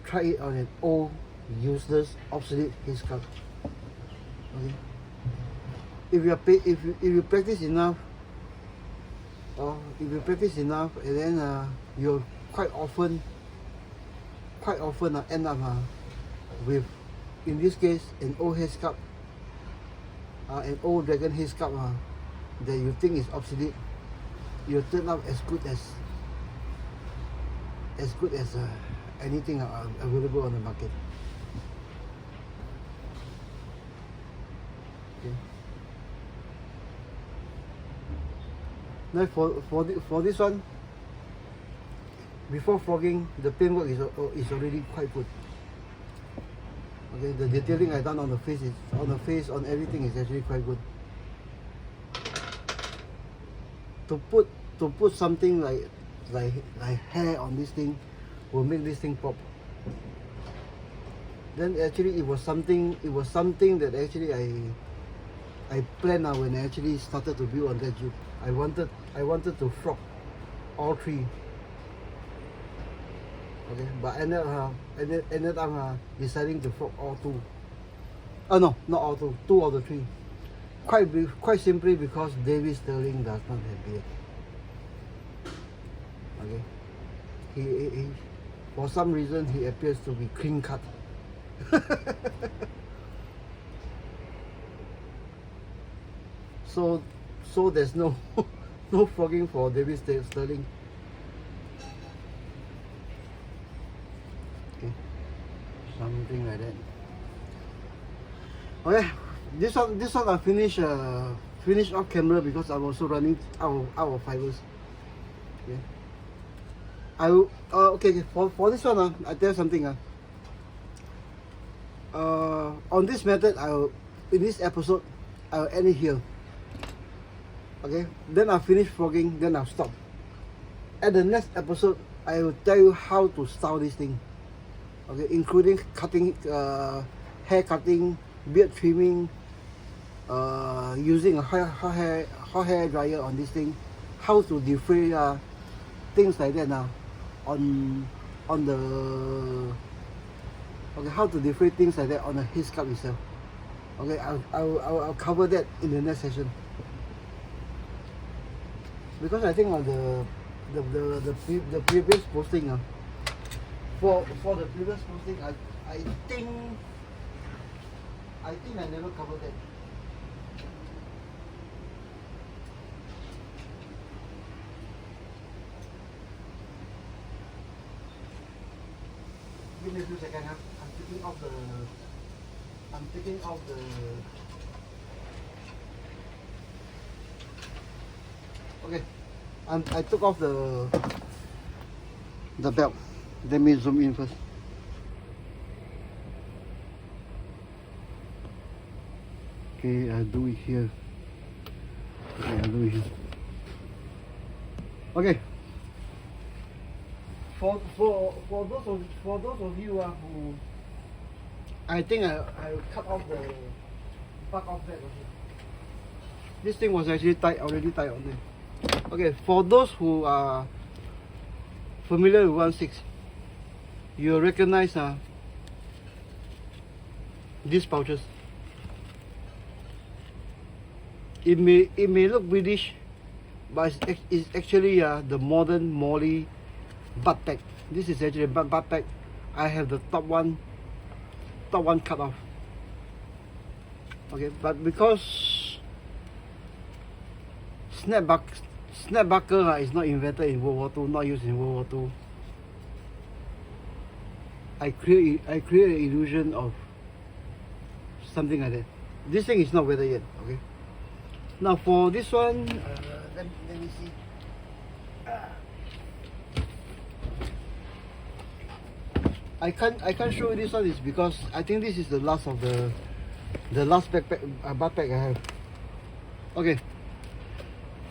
try it on an old, useless, obsolete headsculpt. Okay. If you practice enough, and then you'll quite often end up with, in this case, an old headsculpt, an old dragon headsculpt that you think is obsolete. You'll turn out as good as anything available on the market. Okay. Now for this one, before frocking, the paintwork is already quite good. Okay, the detailing I done on the face, on everything is actually quite good. to put something like hair on this thing will make this thing pop. Then actually it was something that actually I planned out when I actually started to build on that Jeep. I wanted to frock all three. Okay, but ended up deciding to frock all two. Oh no, not all two. Two of the three. Quite simply because David Sterling does not have beard. Okay, he for some reason he appears to be clean cut. So there's no no frogging for David Sterling. Okay, something like that. Okay, this one I finish off camera because I'm also running out of fibers. Okay, I will okay for this one I tell you something on this method in this episode I'll end it here. Okay, then I'll finish frogging, then I'll stop. At the next episode I will tell you how to style this thing. Okay, including cutting, hair cutting, beard trimming, using a hot hair dryer on this thing, how to defray things like that now on the okay, how to defray things like that on the headsculpt itself. Okay, I'll cover that in the next session, because I think on the previous posting for the previous posting I think I never covered that. Give me a few seconds. I'm taking off the okay. I took off the belt. Let me zoom in first. Okay, I'll do it here. Okay, I'll do it here. Okay. For those of you who, I think I cut off the back of that also. This thing was actually already tied on there. Okay, for those who are familiar with 1/6, you'll recognize these pouches. It may look British, but it's actually the modern Molly butt pack. This is actually a butt pack. I have the top one cut off. Okay, but because snap buckle is not invented in World War II, not used in World War II, I create an illusion of something like that. This thing is not weathered yet. Okay. Now for this one, let me see. I can't show you this one is because I think this is the last of the last backpack butt pack I have. Okay.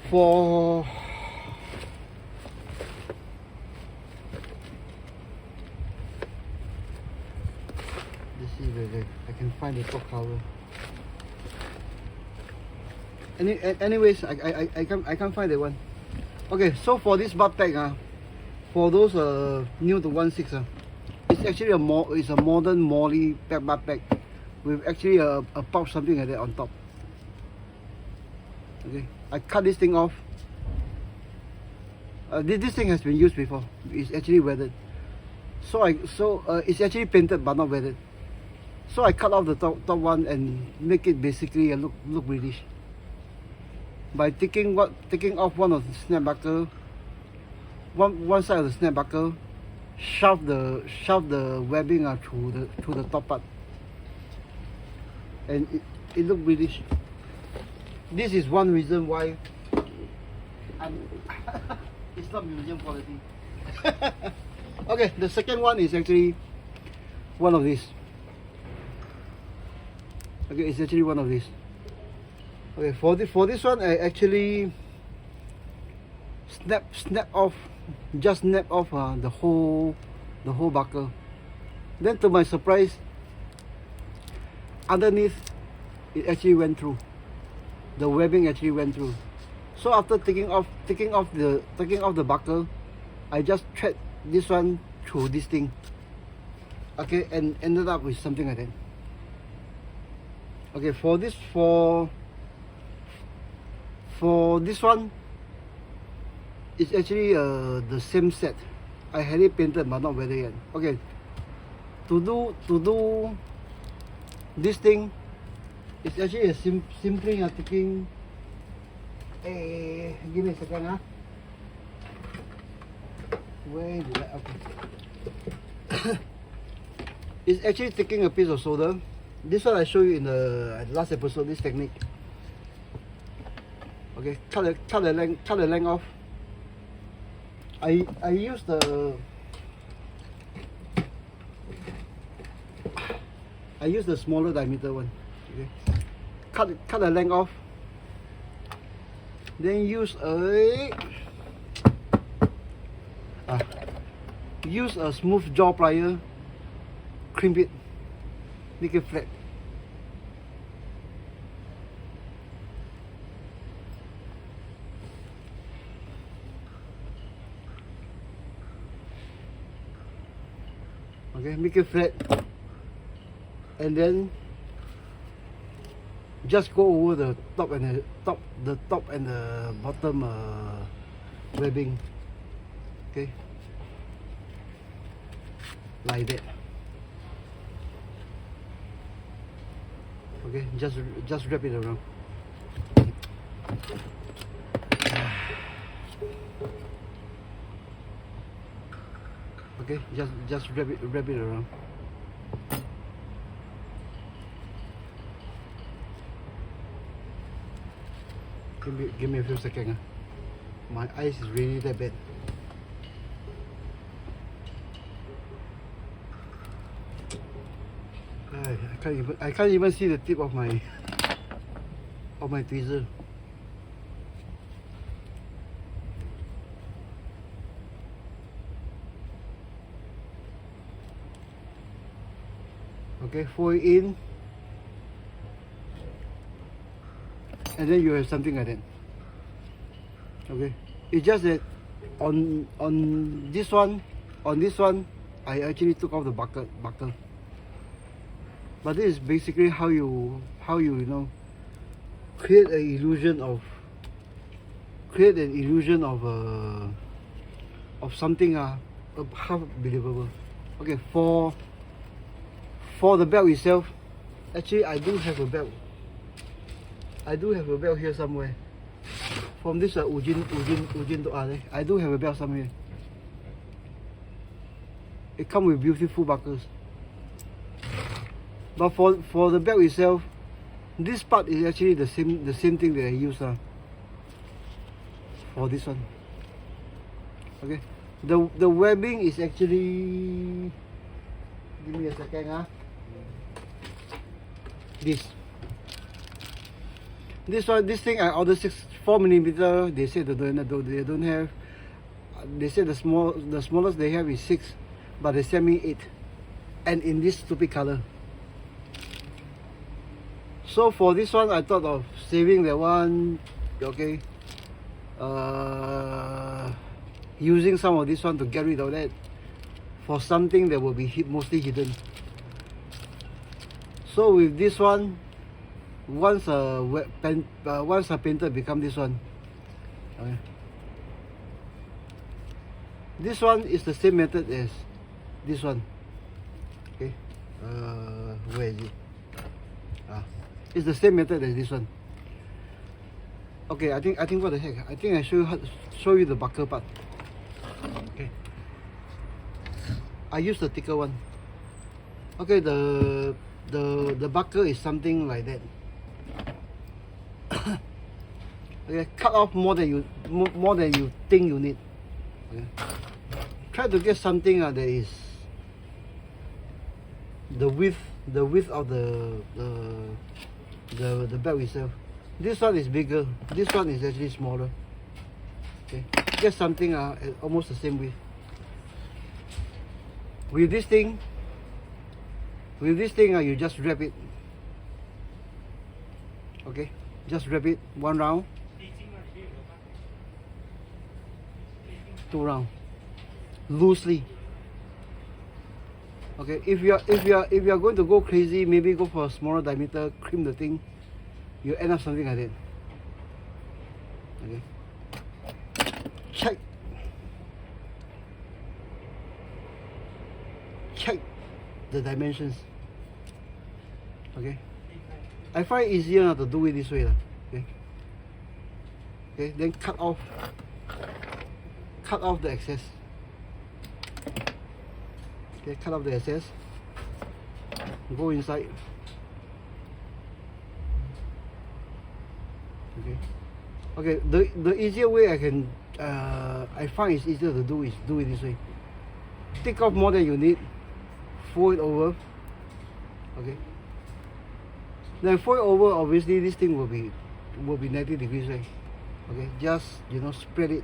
For let's see whether I can find the top cover. Anyways, I can't find that one. Okay, so for this butt pack for those new to 1/6 it's actually it's a modern Molly butt pack with actually a pouch, something like that on top. Okay, I cut this thing off. This thing has been used before. It's actually weathered. So it's actually painted but not weathered. So I cut off the top one and make it basically look British by taking off one of the snap buckle, one side of the snap buckle, shove the webbing through the top part, and it looked British. This is one reason why it's not museum quality. Okay, the second one is actually one of these. Okay, it's actually one of these. Okay, for this one I actually snap off the whole buckle. Then to my surprise, underneath it actually went through. The webbing actually went through. So after taking off the buckle, I just thread this one through this thing. Okay, and ended up with something like that. Okay, for this one, it's actually the same set. I had it painted but not weathered yet. Okay, to do this thing, it's actually a simply taking. Give me a second, Where did I? Okay. It's actually taking a piece of solder. This one I showed you in the last episode. This technique. Okay, cut the length off. I use the smaller diameter one. Okay, cut the length off. Then use a smooth jaw plier. Crimp it, make it flat. Okay, make it flat, and then just go over the top and the bottom webbing. Okay, like that. Okay, just wrap it around. Okay, just wrap it around. Give me a few seconds. My eyes is really that bad. I can't even see the tip of my tweezer. Okay, fold it in, and then you have something like that. Okay, it's just that on this one, I actually took off the buckle. But this is basically how you create an illusion of something half believable. Okay, for the belt itself, actually I do have a belt. I do have a belt here somewhere. From this Ujin I do have a belt somewhere. It comes with beautiful buckles. But for the belt itself, this part is actually the same thing that I use for this one. Okay, the webbing is actually, give me a second. This thing I ordered 4mm. They said they don't have. They said the smallest they have is 6, but they sent me 8, and in this stupid color. So for this one, I thought of saving that one. Okay, using some of this one to get rid of that for something that will be mostly hidden. So with this one, once a painter become this one. Okay. This one is the same method as this one. Okay, where is it? It's the same method as this one. Okay, I think what the heck? I think I show you the buckle part. Okay, I use the thicker one. Okay, the buckle is something like that. Okay, cut off more than you think you need. Okay. Try to get something that is the width of the belt itself. This one is bigger. This one is actually smaller. Okay. get something almost the same width. With this thing, you just wrap it. Okay, just wrap it one round, two round, loosely. Okay, if you are going to go crazy, maybe go for a smaller diameter, cream the thing, you end up something like that. Okay, check the dimensions. Okay, I find it easier not to do it this way. Okay, okay, then cut off the excess. Okay, cut off the excess, go inside. Okay, okay, the easier way I find it's easier to do is do it this way. Take off more than you need, fold it over. Okay, then fold it over, obviously this thing will be 90 degrees, right? Okay, just, you know, spread it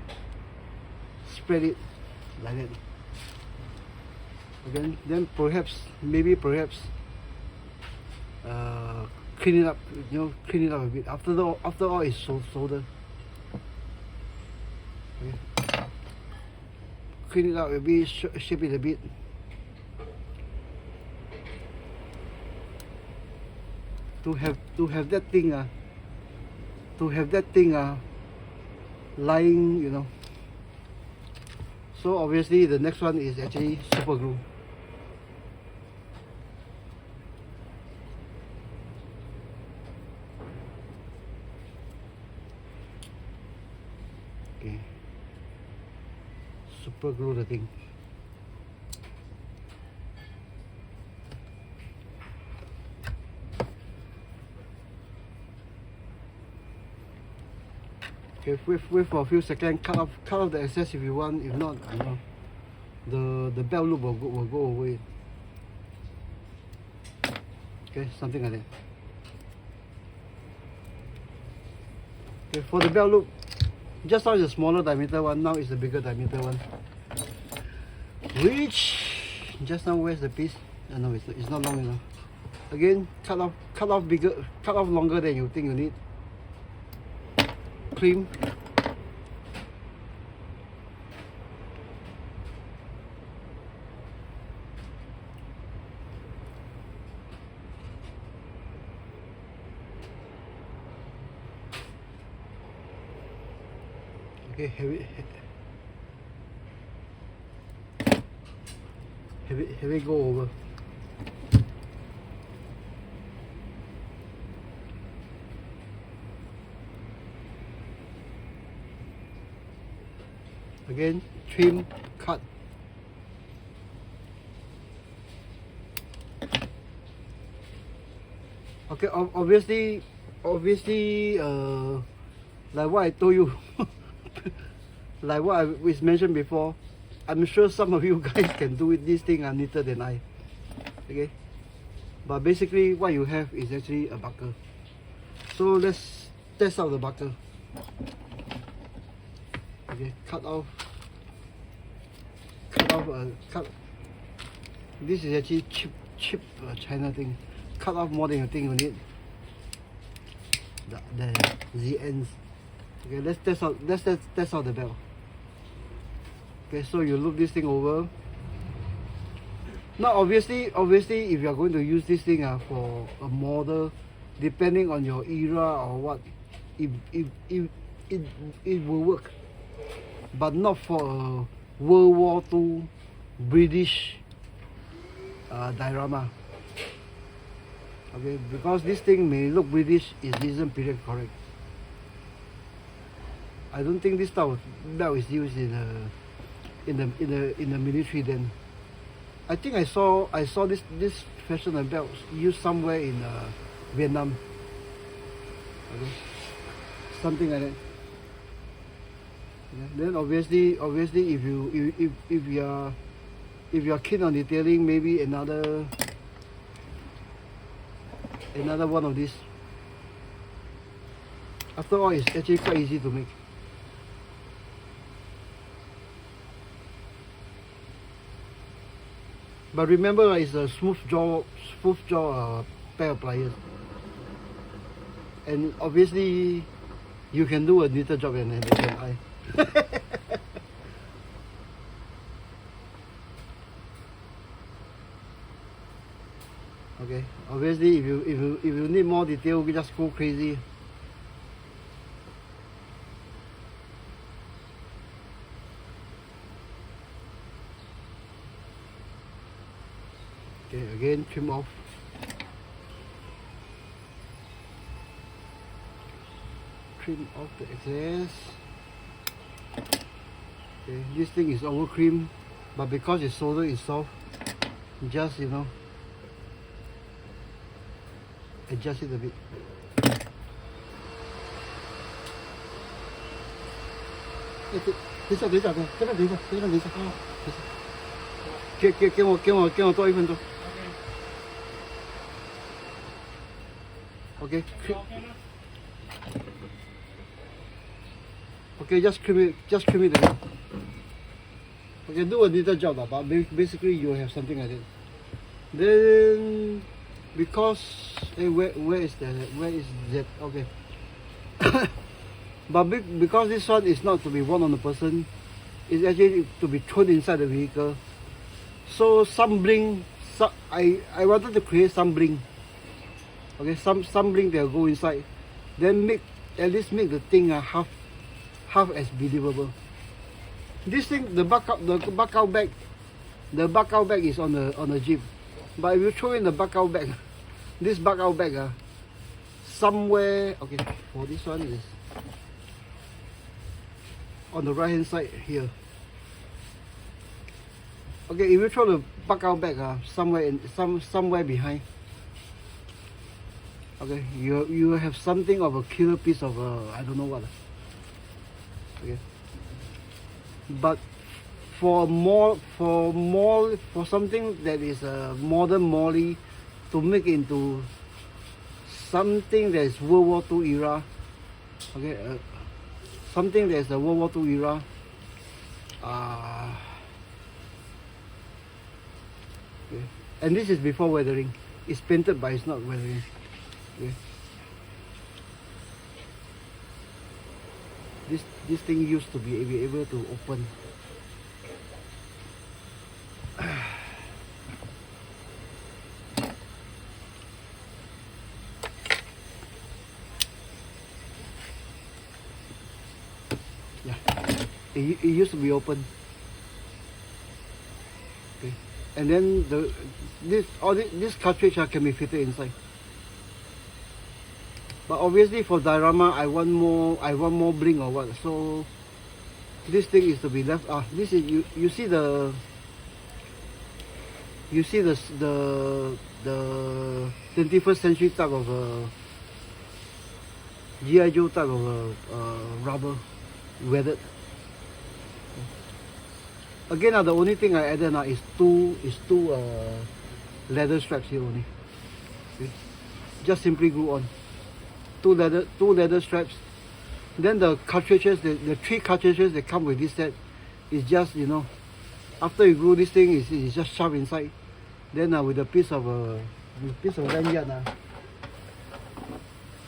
like that. Okay, then maybe perhaps clean it up, you know, clean it up a bit. After all it's solder. Okay, clean it up a bit, shape it a bit. To have that thing lying, you know. So obviously the next one is actually super glue. Okay, super glue the thing. Okay, wait for a few seconds. Cut off the excess if you want. If not, you know, the belt loop will go away. Okay, something like that. Okay, for the belt loop, just now it's a smaller diameter one. Now it's a bigger diameter one. Which just now, where's the piece? No, it's not long enough. Again, cut off longer than you think you need. Cream. Okay, have it go over. Again, trim, cut. Okay, obviously, like what I told you, like what I mentioned before, I'm sure some of you guys can do it. This thing are neater than I. Okay, but basically what you have is actually a buckle. So let's test out the buckle. Okay, cut. This is actually cheap China thing. Cut off more than you think you need. The ends. Okay, let's test out the belt. Okay, so you loop this thing over. Now obviously if you are going to use this thing for a model, depending on your era or what, it will work, but not for a World War II British diorama. Okay, because this thing may look British, it isn't period correct. I don't think this type of belt is used in the military then. I think I saw this fashion of belts used somewhere in Vietnam. Okay, something like that. Yeah. Then obviously if you are keen on detailing, maybe another one of these. After all, it's actually quite easy to make. But remember, it's a smooth jaw pair of pliers. And obviously, you can do a neater job than I. Okay, obviously, if you need more detail, we just go crazy. Okay, again, trim off. Trim off the excess. Okay, this thing is over cream, but because it's solder is soft, just adjust it a bit.等一下，给我多1分钟。Okay. Okay, just trim it again. Okay, do a little job, but basically you have something like that. Then, because where is that? Okay. But because this one is not to be worn on the person, it's actually to be thrown inside the vehicle. So some bling, I wanted to create some bling. Okay, some bling that will go inside. Then at least make the thing half as believable. This thing, the back out bag is on the Jeep. But if you throw in the back out bag, this back out bag somewhere, okay, for this one is on the right hand side here. Okay, if you throw the back out bag somewhere behind, okay, you have something of a killer piece of I don't know what. Okay, but for something that is a modern molly to make into something that is World War II era, okay, something that is the World War II era, okay. And this is before weathering. It's painted but it's not weathering. Okay. This thing used to be able to open. Yeah, it used to be open. Okay, and then this cartridge can be fitted inside. But obviously for diorama, I want more bling or what. So this thing is to be left. This is you see the 21st century type of G.I. Joe type of rubber weathered. Again, the only thing I added now is two leather straps here only. Okay. Just simply glue on. Two leather straps. Then the cartridges, the 3 cartridges that come with this set is just after you glue this thing, is just shoved inside. Then with a piece of lanyard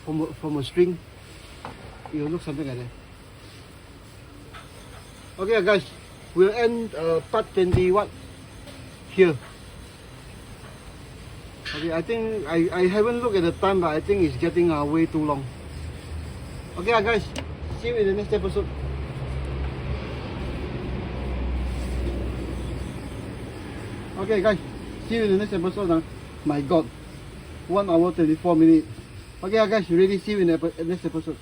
from a string, it will look something like that. Okay, guys, we'll end part 21 here. Okay, I think I haven't looked at the time, but I think it's getting way too long. Okay, guys, see you in the next episode. Okay, guys, see you in the next episode. My God, 1 hour 24 minutes. Okay, guys, ready? See you in the next episode.